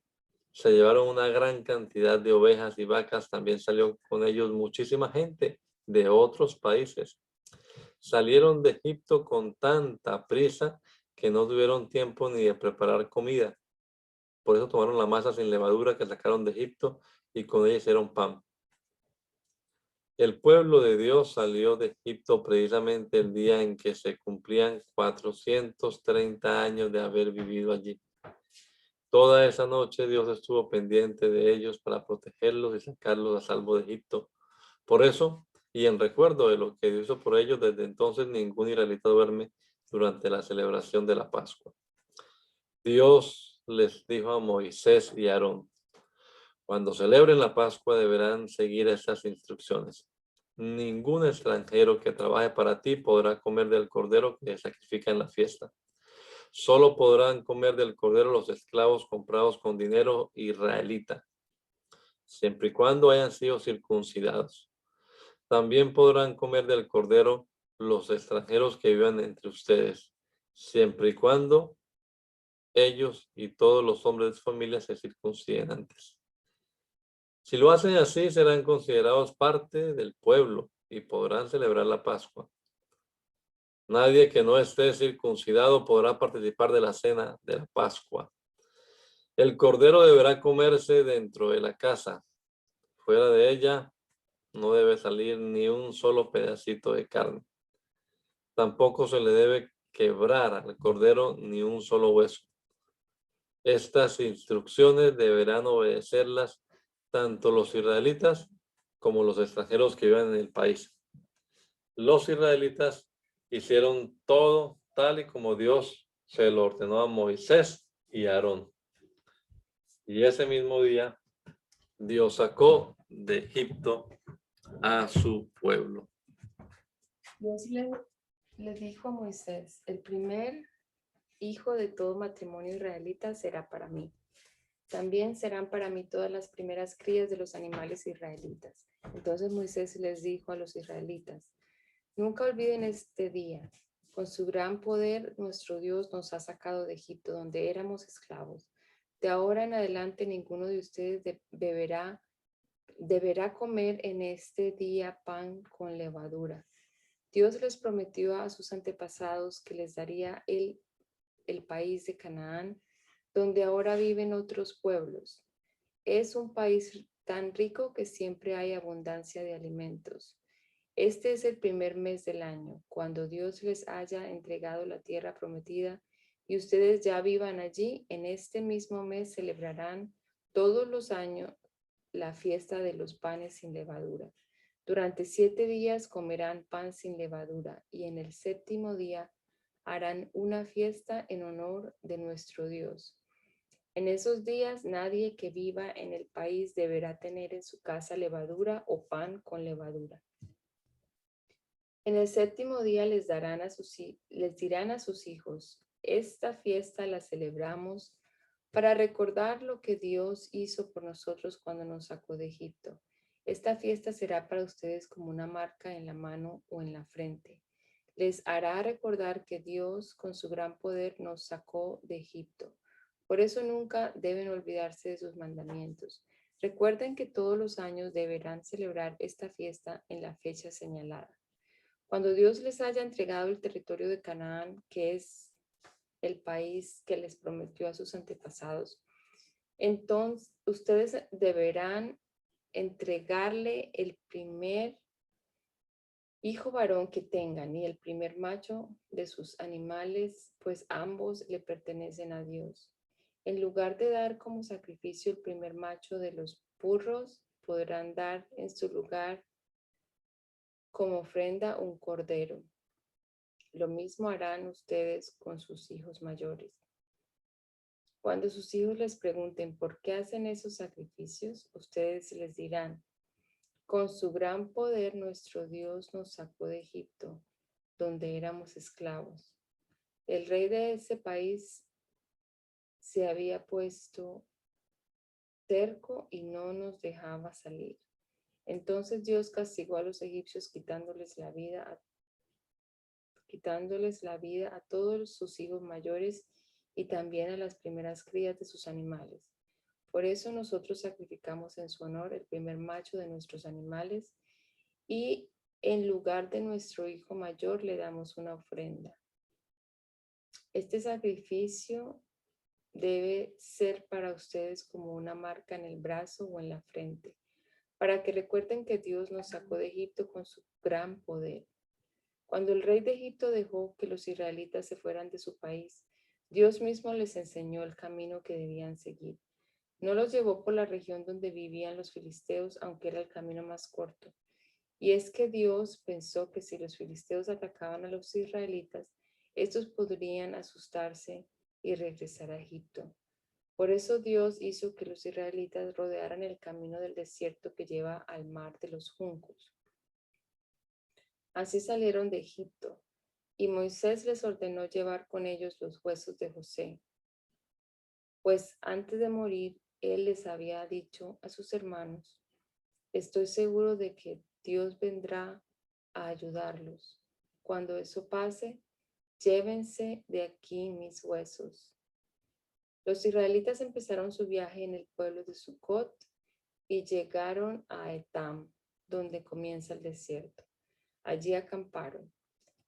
se llevaron una gran cantidad de ovejas y vacas. También salió con ellos muchísima gente de otros países. Salieron de Egipto con tanta prisa que no tuvieron tiempo ni de preparar comida. Por eso tomaron la masa sin levadura que sacaron de Egipto y con ella hicieron pan. El pueblo de Dios salió de Egipto precisamente el día en que se cumplían 430 años de haber vivido allí. Toda esa noche Dios estuvo pendiente de ellos para protegerlos y sacarlos a salvo de Egipto. Por eso, y en recuerdo de lo que Dios hizo por ellos, desde entonces ningún israelita duerme durante la celebración de la Pascua. Dios les dijo a Moisés y a Aarón: cuando celebren la Pascua deberán seguir estas instrucciones. Ningún extranjero que trabaje para ti podrá comer del cordero que se sacrifica en la fiesta. Solo podrán comer del cordero los esclavos comprados con dinero israelita, siempre y cuando hayan sido circuncidados. También podrán comer del cordero los extranjeros que vivan entre ustedes, siempre y cuando ellos y todos los hombres de su familia se circunciden antes. Si lo hacen así, serán considerados parte del pueblo y podrán celebrar la Pascua. Nadie que no esté circuncidado podrá participar de la cena de la Pascua. El cordero deberá comerse dentro de la casa. Fuera de ella no debe salir ni un solo pedacito de carne. Tampoco se le debe quebrar al cordero ni un solo hueso. Estas instrucciones deberán obedecerlas tanto los israelitas como los extranjeros que viven en el país. Los israelitas hicieron todo tal y como Dios se lo ordenó a Moisés y a Aarón. Y ese mismo día, Dios sacó de Egipto a su pueblo. Dios le dijo a Moisés: el primer hijo de todo matrimonio israelita será para mí. También serán para mí todas las primeras crías de los animales israelitas. Entonces Moisés les dijo a los israelitas: nunca olviden este día. Con su gran poder, nuestro Dios nos ha sacado de Egipto, donde éramos esclavos. De ahora en adelante, ninguno de ustedes deberá comer en este día pan con levadura. Dios les prometió a sus antepasados que les daría el país de Canaán, donde ahora viven otros pueblos. Es un país tan rico que siempre hay abundancia de alimentos. Este es el primer mes del año, cuando Dios les haya entregado la tierra prometida y ustedes ya vivan allí. En este mismo mes celebrarán todos los años la fiesta de los panes sin levadura. Durante 7 días comerán pan sin levadura y en el 7º día harán una fiesta en honor de nuestro Dios. En esos días nadie que viva en el país deberá tener en su casa levadura o pan con levadura. En el 7º día les dirán a sus hijos: esta fiesta la celebramos para recordar lo que Dios hizo por nosotros cuando nos sacó de Egipto. Esta fiesta será para ustedes como una marca en la mano o en la frente. Les hará recordar que Dios con su gran poder nos sacó de Egipto. Por eso nunca deben olvidarse de sus mandamientos. Recuerden que todos los años deberán celebrar esta fiesta en la fecha señalada. Cuando Dios les haya entregado el territorio de Canaán, que es el país que les prometió a sus antepasados, entonces ustedes deberán entregarle el primer hijo varón que tengan y el primer macho de sus animales, pues ambos le pertenecen a Dios. En lugar de dar como sacrificio el primer macho de los burros, podrán dar en su lugar como ofrenda un cordero. Lo mismo harán ustedes con sus hijos mayores. Cuando sus hijos les pregunten por qué hacen esos sacrificios, ustedes les dirán: con su gran poder nuestro Dios nos sacó de Egipto, donde éramos esclavos. El rey de ese país se había puesto terco y no nos dejaba salir. Entonces Dios castigó a los egipcios quitándoles la vida quitándoles la vida a todos sus hijos mayores y también a las primeras crías de sus animales. Por eso nosotros sacrificamos en su honor el primer macho de nuestros animales y en lugar de nuestro hijo mayor le damos una ofrenda. Este sacrificio debe ser para ustedes como una marca en el brazo o en la frente, para que recuerden que Dios nos sacó de Egipto con su gran poder. Cuando el rey de Egipto dejó que los israelitas se fueran de su país, Dios mismo les enseñó el camino que debían seguir. No los llevó por la región donde vivían los filisteos, aunque era el camino más corto. Y es que Dios pensó que si los filisteos atacaban a los israelitas, estos podrían asustarse y regresar a Egipto. Por eso Dios hizo que los israelitas rodearan el camino del desierto que lleva al mar de los juncos. Así salieron de Egipto, y Moisés les ordenó llevar con ellos los huesos de José, pues antes de morir él les había dicho a sus hermanos: estoy seguro de que Dios vendrá a ayudarlos. Cuando eso pase, llévense de aquí mis huesos. Los israelitas empezaron su viaje en el pueblo de Sucot y llegaron a Etam, donde comienza el desierto. Allí acamparon.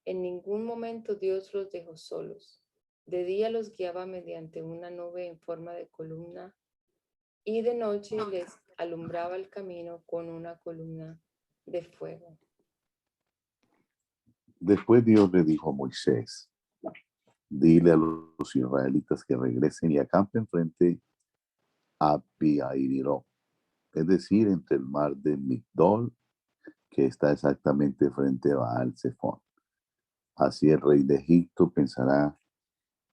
En ningún momento Dios los dejó solos. De día los guiaba mediante una nube en forma de columna y de noche les alumbraba el camino con una columna de fuego. Después Dios le dijo a Moisés: dile a los israelitas que regresen y acampen frente a Pi-hahirot, es decir, entre el mar de Migdol, que está exactamente frente a Baal-Zephón. Así el rey de Egipto pensará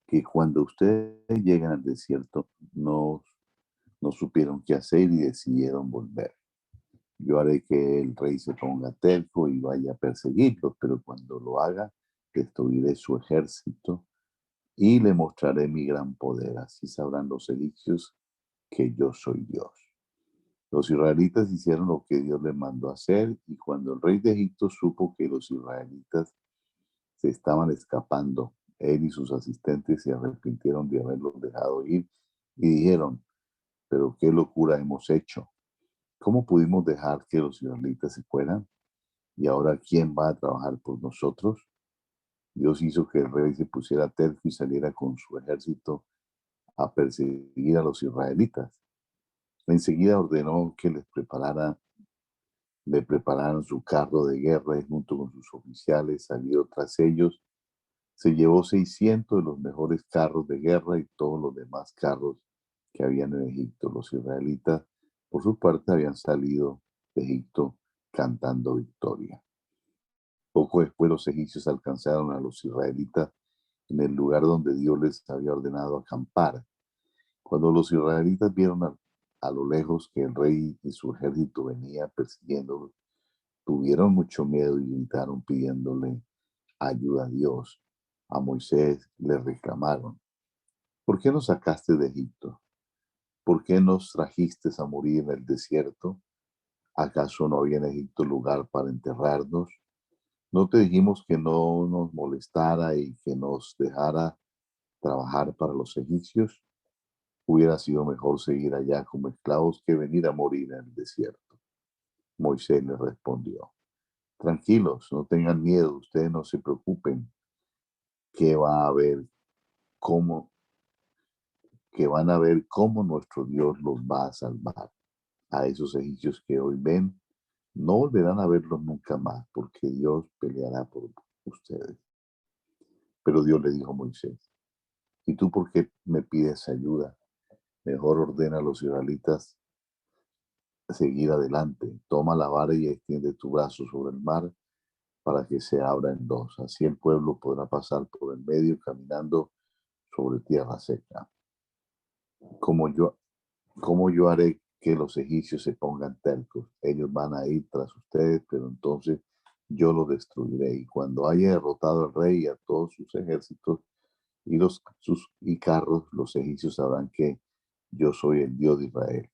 que cuando ustedes llegan al desierto no supieron qué hacer y decidieron volver. Yo haré que el rey se ponga terco y vaya a perseguirlos, pero cuando lo haga, destruiré su ejército y le mostraré mi gran poder. Así sabrán los egipcios que yo soy Dios. Los israelitas hicieron lo que Dios les mandó hacer, y cuando el rey de Egipto supo que los israelitas se estaban escapando, él y sus asistentes se arrepintieron de haberlos dejado ir y dijeron: pero qué locura hemos hecho. ¿Cómo pudimos dejar que los israelitas se fueran? ¿Y ahora quién va a trabajar por nosotros? Dios hizo que el rey se pusiera terco y saliera con su ejército a perseguir a los israelitas. Enseguida ordenó que le prepararan su carro de guerra, y junto con sus oficiales salió tras ellos. Se llevó 600 de los mejores carros de guerra y todos los demás carros que habían en Egipto. Los israelitas, por su parte, habían salido de Egipto cantando victoria. Poco después los egipcios alcanzaron a los israelitas en el lugar donde Dios les había ordenado acampar. Cuando los israelitas vieron a lo lejos que el rey y su ejército venían persiguiéndolos, tuvieron mucho miedo y gritaron pidiéndole ayuda a Dios. A Moisés le reclamaron: ¿por qué nos sacaste de Egipto? ¿Por qué nos trajiste a morir en el desierto? ¿Acaso no había en Egipto lugar para enterrarnos? ¿No te dijimos que no nos molestara y que nos dejara trabajar para los egipcios? Hubiera sido mejor seguir allá como esclavos que venir a morir en el desierto. Moisés le respondió: tranquilos, no tengan miedo, ustedes no se preocupen, que van a ver cómo nuestro Dios los va a salvar. A esos egipcios que hoy ven, no volverán a verlos nunca más, porque Dios peleará por ustedes. Pero Dios le dijo a Moisés: ¿y tú por qué me pides ayuda? Mejor ordena a los israelitas seguir adelante. Toma la vara y extiende tu brazo sobre el mar para que se abra en dos. Así el pueblo podrá pasar por el medio caminando sobre tierra seca. Como yo haré que los egipcios se pongan tercos. Ellos van a ir tras ustedes, pero entonces yo los destruiré. Y cuando haya derrotado al rey y a todos sus ejércitos y carros, los egipcios sabrán que yo soy el Dios de Israel.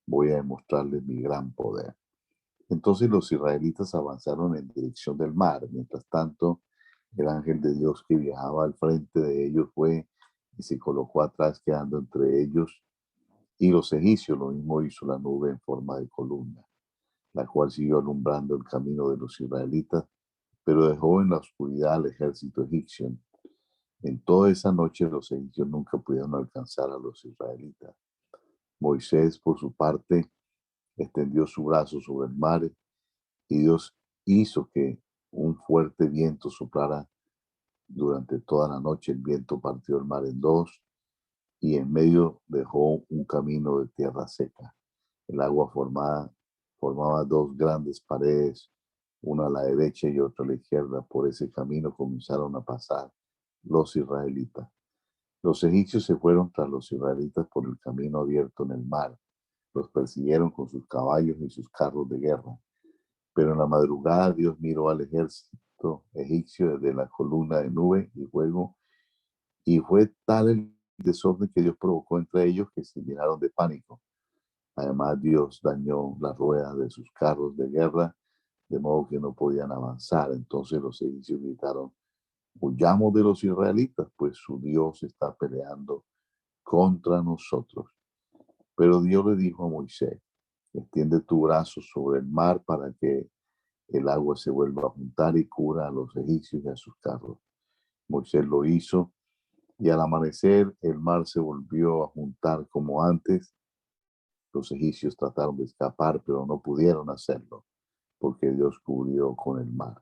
Voy a demostrarles mi gran poder. Entonces los israelitas avanzaron en dirección del mar. Mientras tanto, El ángel de Dios que viajaba al frente de ellos fue y se colocó atrás, quedando entre ellos y los egipcios. Lo mismo hizo la nube en forma de columna, la cual siguió alumbrando el camino de los israelitas, pero dejó en la oscuridad al ejército egipcio. En toda esa noche los egipcios nunca pudieron alcanzar a los israelitas. Moisés, por su parte, extendió su brazo sobre el mar y Dios hizo que un fuerte viento soplara durante toda la noche. El viento partió el mar en dos y en medio dejó un camino de tierra seca. El agua formaba dos grandes paredes, una a la derecha y otra a la izquierda. Por ese camino comenzaron a pasar los israelitas. Los egipcios se fueron tras los israelitas por el camino abierto en el mar. Los persiguieron con sus caballos y sus carros de guerra. Pero en la madrugada Dios miró al ejército egipcio desde la columna de nube y fuego, y fue tal el desorden que Dios provocó entre ellos que se llenaron de pánico. Además, Dios dañó las ruedas de sus carros de guerra, de modo que no podían avanzar. Entonces los egipcios gritaron: huyamos de los israelitas, pues su Dios está peleando contra nosotros. Pero Dios le dijo a Moisés: extiende tu brazo sobre el mar para que el agua se vuelva a juntar y cubra a los egipcios y a sus carros. Moisés lo hizo, y al amanecer el mar se volvió a juntar como antes. Los egipcios trataron de escapar, pero no pudieron hacerlo, porque Dios cubrió con el mar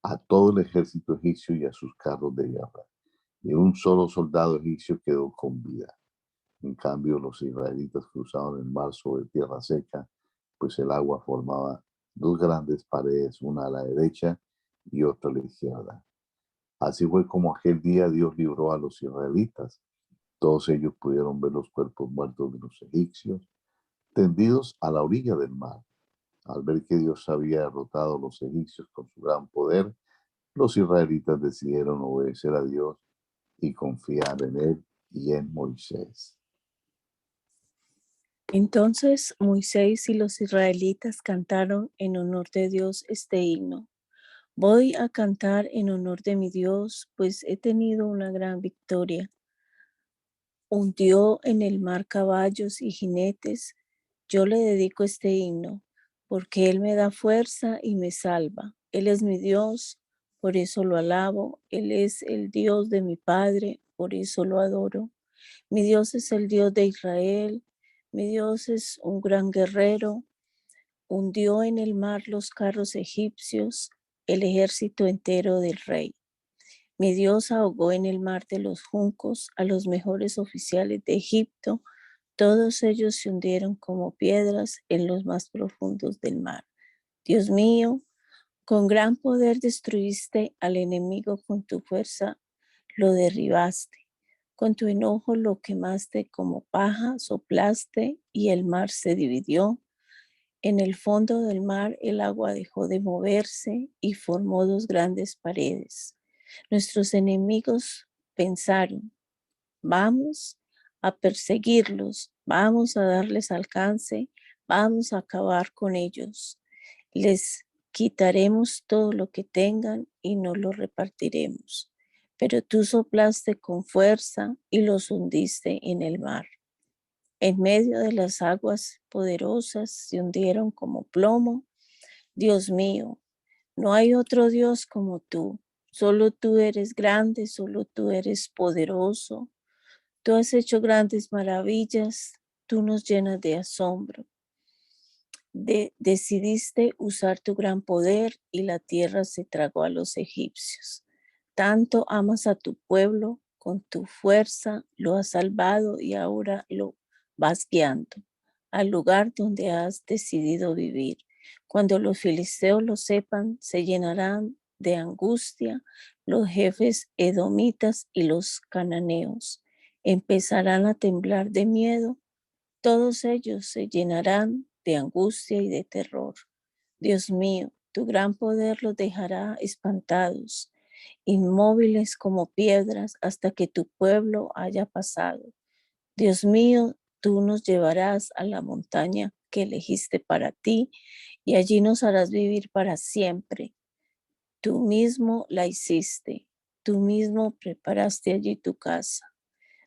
a todo el ejército egipcio y a sus carros de guerra. Ni un solo soldado egipcio quedó con vida. En cambio, los israelitas cruzaron el mar sobre tierra seca, pues el agua formaba dos grandes paredes, una a la derecha y otra a la izquierda. Así fue como aquel día Dios libró a los israelitas. Todos ellos pudieron ver los cuerpos muertos de los egipcios tendidos a la orilla del mar. Al ver que Dios había derrotado a los egipcios con su gran poder, los israelitas decidieron obedecer a Dios y confiar en Él y en Moisés. Entonces Moisés y los israelitas cantaron en honor de Dios este himno. Voy a cantar en honor de mi Dios, pues he tenido una gran victoria. Hundió en el mar caballos y jinetes. Yo le dedico este himno, porque Él me da fuerza y me salva. Él es mi Dios, por eso lo alabo. Él es el Dios de mi Padre, por eso lo adoro. Mi Dios es el Dios de Israel. Mi Dios es un gran guerrero. Hundió en el mar los carros egipcios, el ejército entero del rey. Mi Dios ahogó en el mar de los juncos a los mejores oficiales de Egipto. Todos ellos se hundieron como piedras en los más profundos del mar. Dios mío, con gran poder destruiste al enemigo, con tu fuerza lo derribaste. Con tu enojo lo quemaste como paja, soplaste y el mar se dividió. En el fondo del mar el agua dejó de moverse y formó dos grandes paredes. Nuestros enemigos pensaron: vamos a perseguirlos, vamos a darles alcance, vamos a acabar con ellos. Les quitaremos todo lo que tengan y no lo repartiremos. Pero tú soplaste con fuerza y los hundiste en el mar. En medio de las aguas poderosas se hundieron como plomo. Dios mío, no hay otro Dios como tú. Solo tú eres grande, solo tú eres poderoso. Tú has hecho grandes maravillas, tú nos llenas de asombro. Decidiste usar tu gran poder y la tierra se tragó a los egipcios. Tanto amas a tu pueblo, con tu fuerza lo has salvado y ahora lo vas guiando al lugar donde has decidido vivir. Cuando los filisteos lo sepan, se llenarán de angustia los jefes edomitas y los cananeos. Empezarán a temblar de miedo. Todos ellos se llenarán de angustia y de terror. Dios mío, tu gran poder los dejará espantados, inmóviles como piedras hasta que tu pueblo haya pasado. Dios mío, tú nos llevarás a la montaña que elegiste para ti y allí nos harás vivir para siempre. Tú mismo la hiciste, tú mismo preparaste allí tu casa.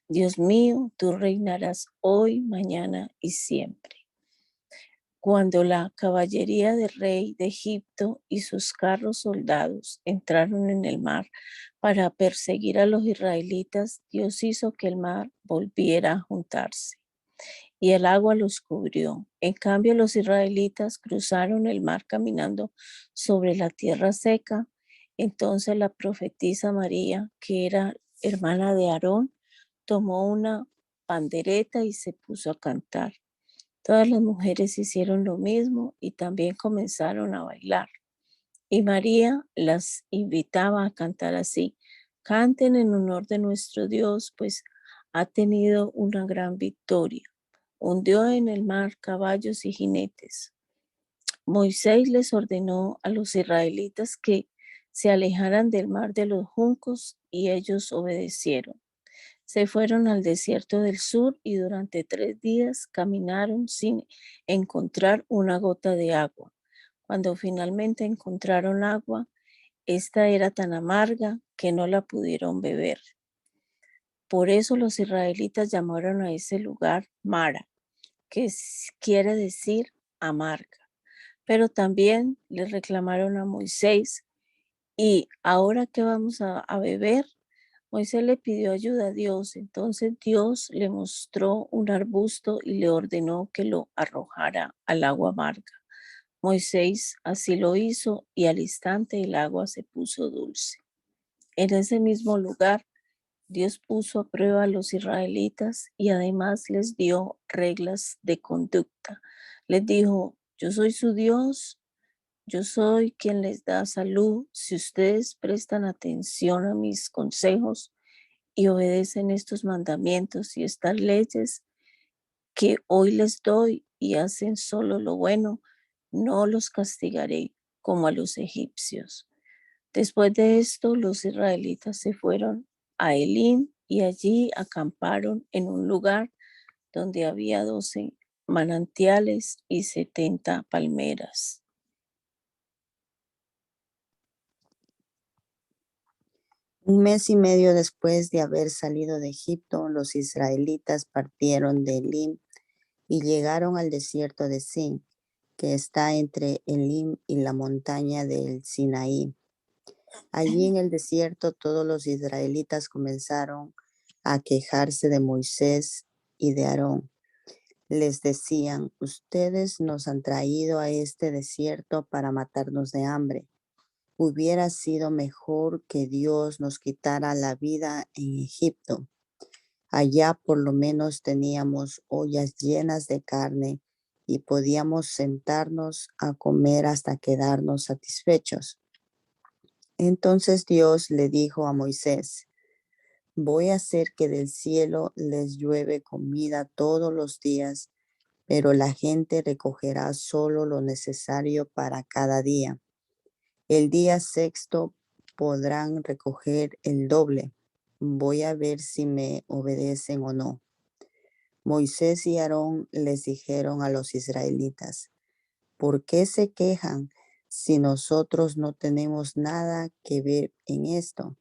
Dios mío, tú reinarás hoy, mañana y siempre. Cuando la caballería del rey de Egipto y sus carros soldados entraron en el mar para perseguir a los israelitas, Dios hizo que el mar volviera a juntarse y el agua los cubrió. En cambio, los israelitas cruzaron el mar caminando sobre la tierra seca. Entonces la profetisa María, que era hermana de Aarón, tomó una pandereta y se puso a cantar. Todas las mujeres hicieron lo mismo y también comenzaron a bailar. Y María las invitaba a cantar así: canten en honor de nuestro Dios, pues ha tenido una gran victoria. Hundió en el mar caballos y jinetes. Moisés les ordenó a los israelitas que se alejaran del mar de los juncos y ellos obedecieron. Se fueron al desierto del sur y durante 3 días caminaron sin encontrar una gota de agua. Cuando finalmente encontraron agua, esta era tan amarga que no la pudieron beber. Por eso los israelitas llamaron a ese lugar Mara, que quiere decir amarga. Pero también le reclamaron a Moisés: ¿y ahora qué vamos a beber? Moisés le pidió ayuda a Dios, entonces Dios le mostró un arbusto y le ordenó que lo arrojara al agua amarga. Moisés así lo hizo y al instante el agua se puso dulce. En ese mismo lugar, Dios puso a prueba a los israelitas y además les dio reglas de conducta. Les dijo: yo soy su Dios, yo soy quien les da salud. Si ustedes prestan atención a mis consejos y obedecen estos mandamientos y estas leyes que hoy les doy y hacen solo lo bueno, no los castigaré como a los egipcios. Después de esto, los israelitas se fueron a Elim y allí acamparon en un lugar donde había 12 manantiales y 70 palmeras. Un mes y medio después de haber salido de Egipto, los israelitas partieron de Elim y llegaron al desierto de Sin, que está entre Elim y la montaña del Sinaí. Allí en el desierto todos los israelitas comenzaron a quejarse de Moisés y de Aarón. Les decían: ustedes nos han traído a este desierto para matarnos de hambre. Hubiera sido mejor que Dios nos quitara la vida en Egipto. Allá por lo menos teníamos ollas llenas de carne y podíamos sentarnos a comer hasta quedarnos satisfechos. Entonces Dios le dijo a Moisés: voy a hacer que del cielo les llueve comida todos los días, pero la gente recogerá solo lo necesario para cada día. El día sexto podrán recoger el doble. Voy a ver si me obedecen o no. Moisés y Aarón les dijeron a los israelitas: ¿por qué se quejan si nosotros no tenemos nada que ver en esto?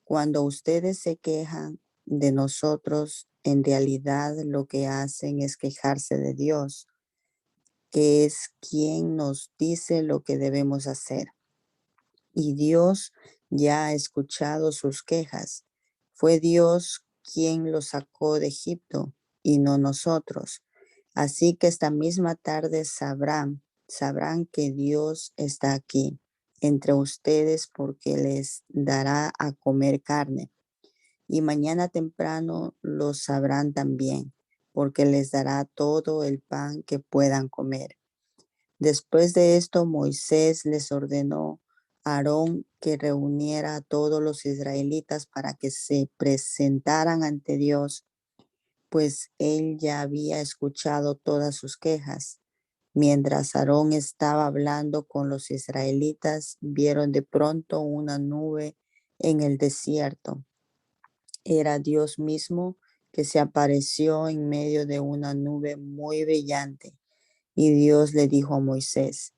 Cuando ustedes se quejan de nosotros, en realidad lo que hacen es quejarse de Dios, que es quien nos dice lo que debemos hacer. Y Dios ya ha escuchado sus quejas. Fue Dios quien los sacó de Egipto y no nosotros. Así que esta misma tarde sabrán que Dios está aquí entre ustedes, porque les dará a comer carne. Y mañana temprano lo sabrán también, porque les dará todo el pan que puedan comer. Después de esto, Moisés les ordenó a Aarón que reuniera a todos los israelitas para que se presentaran ante Dios, pues él ya había escuchado todas sus quejas. Mientras Aarón estaba hablando con los israelitas, vieron de pronto una nube en el desierto. Era Dios mismo que se apareció en medio de una nube muy brillante. Y Dios le dijo a Moisés: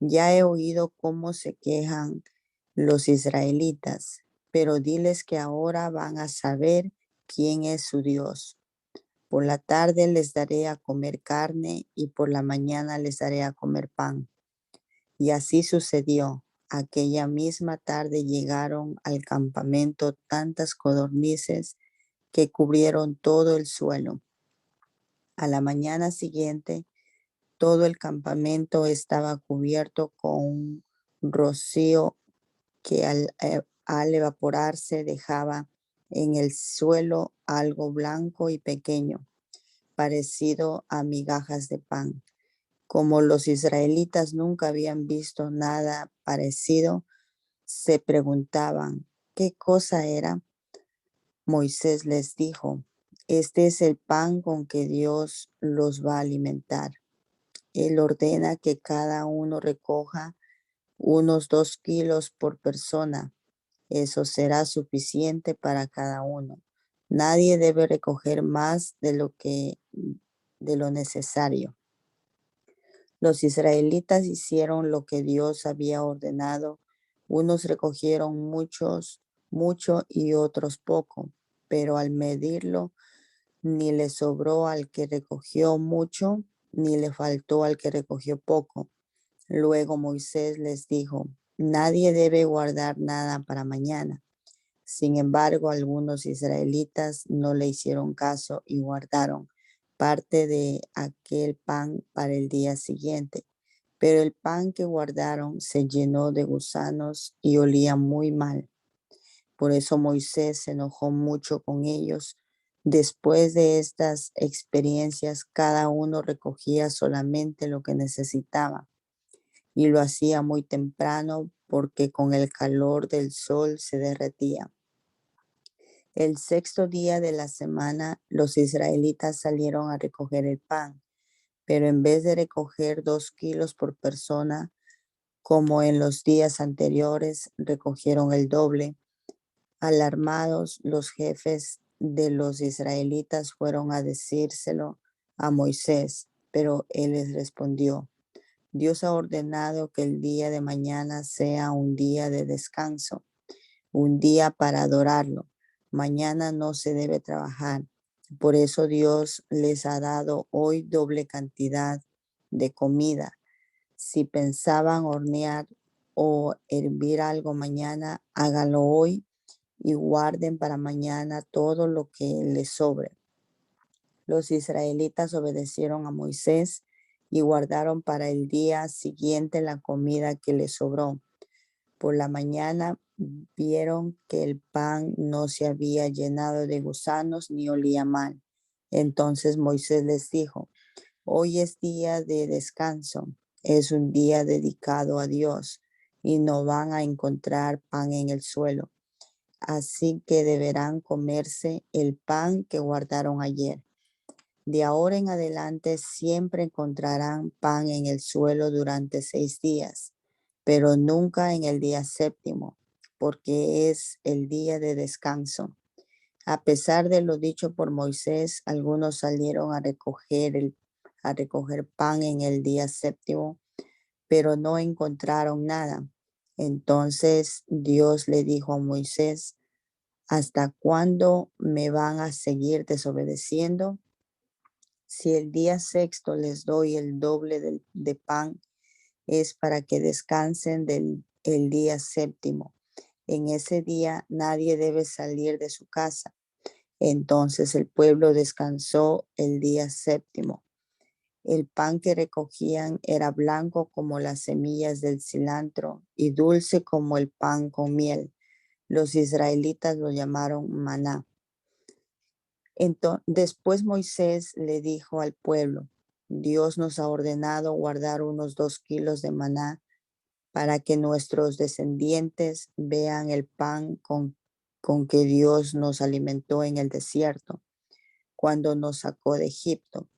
Ya he oído cómo se quejan los israelitas, pero diles que ahora van a saber quién es su Dios. Por la tarde les daré a comer carne y por la mañana les daré a comer pan. Y así sucedió. Aquella misma tarde llegaron al campamento tantas codornices que cubrieron todo el suelo. A la mañana siguiente, todo el campamento estaba cubierto con un rocío que al evaporarse dejaba en el suelo algo blanco y pequeño, parecido a migajas de pan. Como los israelitas nunca habían visto nada parecido, se preguntaban, ¿qué cosa era? Moisés les dijo, este es el pan con que Dios los va a alimentar. Él ordena que cada uno recoja unos 2 kilos por persona. Eso será suficiente para cada uno. Nadie debe recoger más de lo necesario. Los israelitas hicieron lo que Dios había ordenado. Unos recogieron mucho y otros poco, pero al medirlo, ni le sobró al que recogió mucho, ni le faltó al que recogió poco. Luego Moisés les dijo, nadie debe guardar nada para mañana. Sin embargo, algunos israelitas no le hicieron caso y guardaron parte de aquel pan para el día siguiente. Pero el pan que guardaron se llenó de gusanos y olía muy mal. Por eso Moisés se enojó mucho con ellos. Después de estas experiencias, cada uno recogía solamente lo que necesitaba y lo hacía muy temprano porque con el calor del sol se derretía. El 6º día de la semana, los israelitas salieron a recoger el pan, pero en vez de recoger 2 kilos por persona, como en los días anteriores, recogieron el doble. Alarmados, los jefes de los israelitas fueron a decírselo a Moisés, pero él les respondió, Dios ha ordenado que el día de mañana sea un día de descanso, un día para adorarlo. Mañana no se debe trabajar. Por eso Dios les ha dado hoy doble cantidad de comida. Si pensaban hornear o hervir algo mañana, háganlo hoy y guarden para mañana todo lo que les sobre. Los israelitas obedecieron a Moisés y guardaron para el día siguiente la comida que les sobró. Por la mañana vieron que el pan no se había llenado de gusanos ni olía mal. Entonces Moisés les dijo, hoy es día de descanso, es un día dedicado a Dios y no van a encontrar pan en el suelo. Así que deberán comerse el pan que guardaron ayer. De ahora en adelante siempre encontrarán pan en el suelo durante 6 días, pero nunca en el día 7º, porque es el día de descanso. A pesar de lo dicho por Moisés, algunos salieron a recoger pan en el día 7º, pero no encontraron nada. Entonces Dios le dijo a Moisés, ¿hasta cuándo me van a seguir desobedeciendo? Si el día 6º les doy el doble de pan, es para que descansen el día 7º. En ese día nadie debe salir de su casa. Entonces el pueblo descansó el día 7º. El pan que recogían era blanco como las semillas del cilantro y dulce como el pan con miel. Los israelitas lo llamaron maná. Después Moisés le dijo al pueblo, Dios nos ha ordenado guardar unos 2 kilos de maná para que nuestros descendientes vean el pan con que Dios nos alimentó en el desierto, cuando nos sacó de Egipto.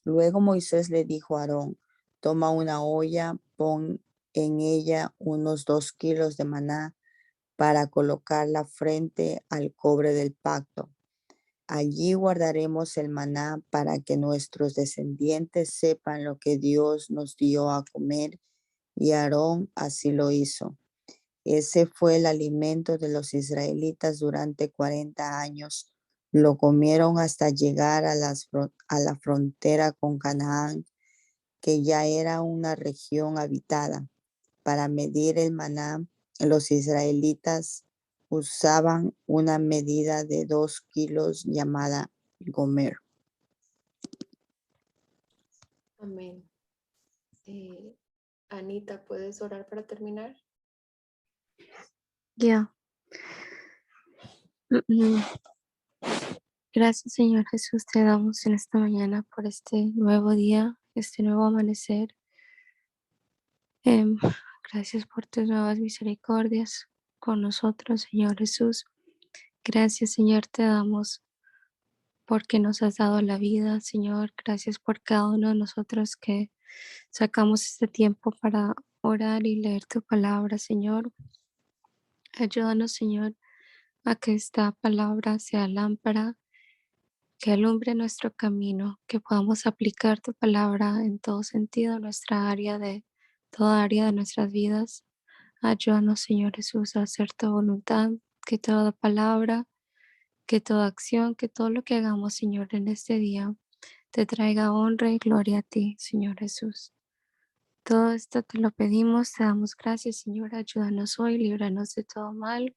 Luego Moisés le dijo a Aarón, toma una olla, pon en ella unos 2 kilos de maná para colocarla frente al cobre del pacto. Allí guardaremos el maná para que nuestros descendientes sepan lo que Dios nos dio a comer y Aarón así lo hizo. Ese fue el alimento de los israelitas durante 40 años. Lo comieron hasta llegar a la frontera con Canaán, que ya era una región habitada. Para medir el maná, los israelitas usaban una medida de 2 kilos llamada gomer. Amén. Anita, ¿puedes orar para terminar? Ya. Gracias, Señor Jesús, te damos en esta mañana por este nuevo día, este nuevo amanecer. Gracias por tus nuevas misericordias con nosotros, Señor Jesús. Gracias, Señor, te damos porque nos has dado la vida, Señor. Gracias por cada uno de nosotros que sacamos este tiempo para orar y leer tu palabra, Señor. Ayúdanos, Señor, a que esta palabra sea lámpara, que alumbre nuestro camino, que podamos aplicar tu palabra en todo sentido, toda área de nuestras vidas. Ayúdanos, Señor Jesús, a hacer tu voluntad, que toda palabra, que toda acción, que todo lo que hagamos, Señor, en este día, te traiga honra y gloria a ti, Señor Jesús. Todo esto te lo pedimos, te damos gracias, Señor. Ayúdanos hoy, líbranos de todo mal.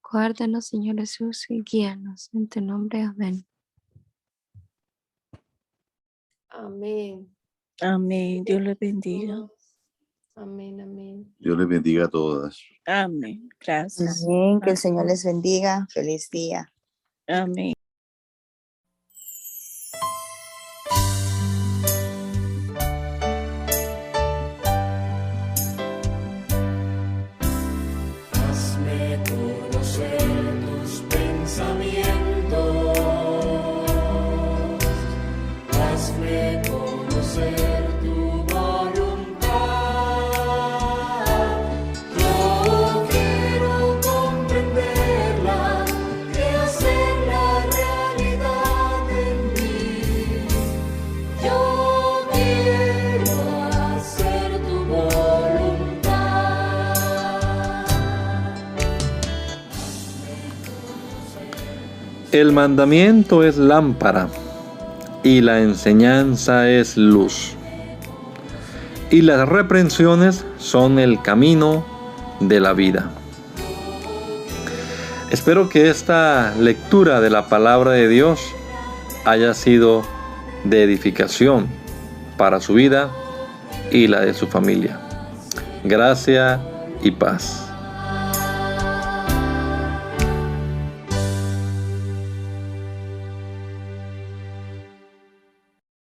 Guárdanos, Señor Jesús, y guíanos. En tu nombre, amén. Amén. Amén. Dios les bendiga. Amén, amén. Dios les bendiga a todas. Amén. Gracias. Amén. Que el Señor les bendiga. Feliz día. Amén. Hazme conocer tus pensamientos, hazme conocer tu voluntad. Yo quiero comprenderla y hacerla realidad en mí. Yo quiero hacer tu voluntad. El mandamiento es lámpara y la enseñanza es luz. Y las reprensiones son el camino de la vida. Espero que esta lectura de la palabra de Dios haya sido de edificación para su vida y la de su familia. Gracia y paz.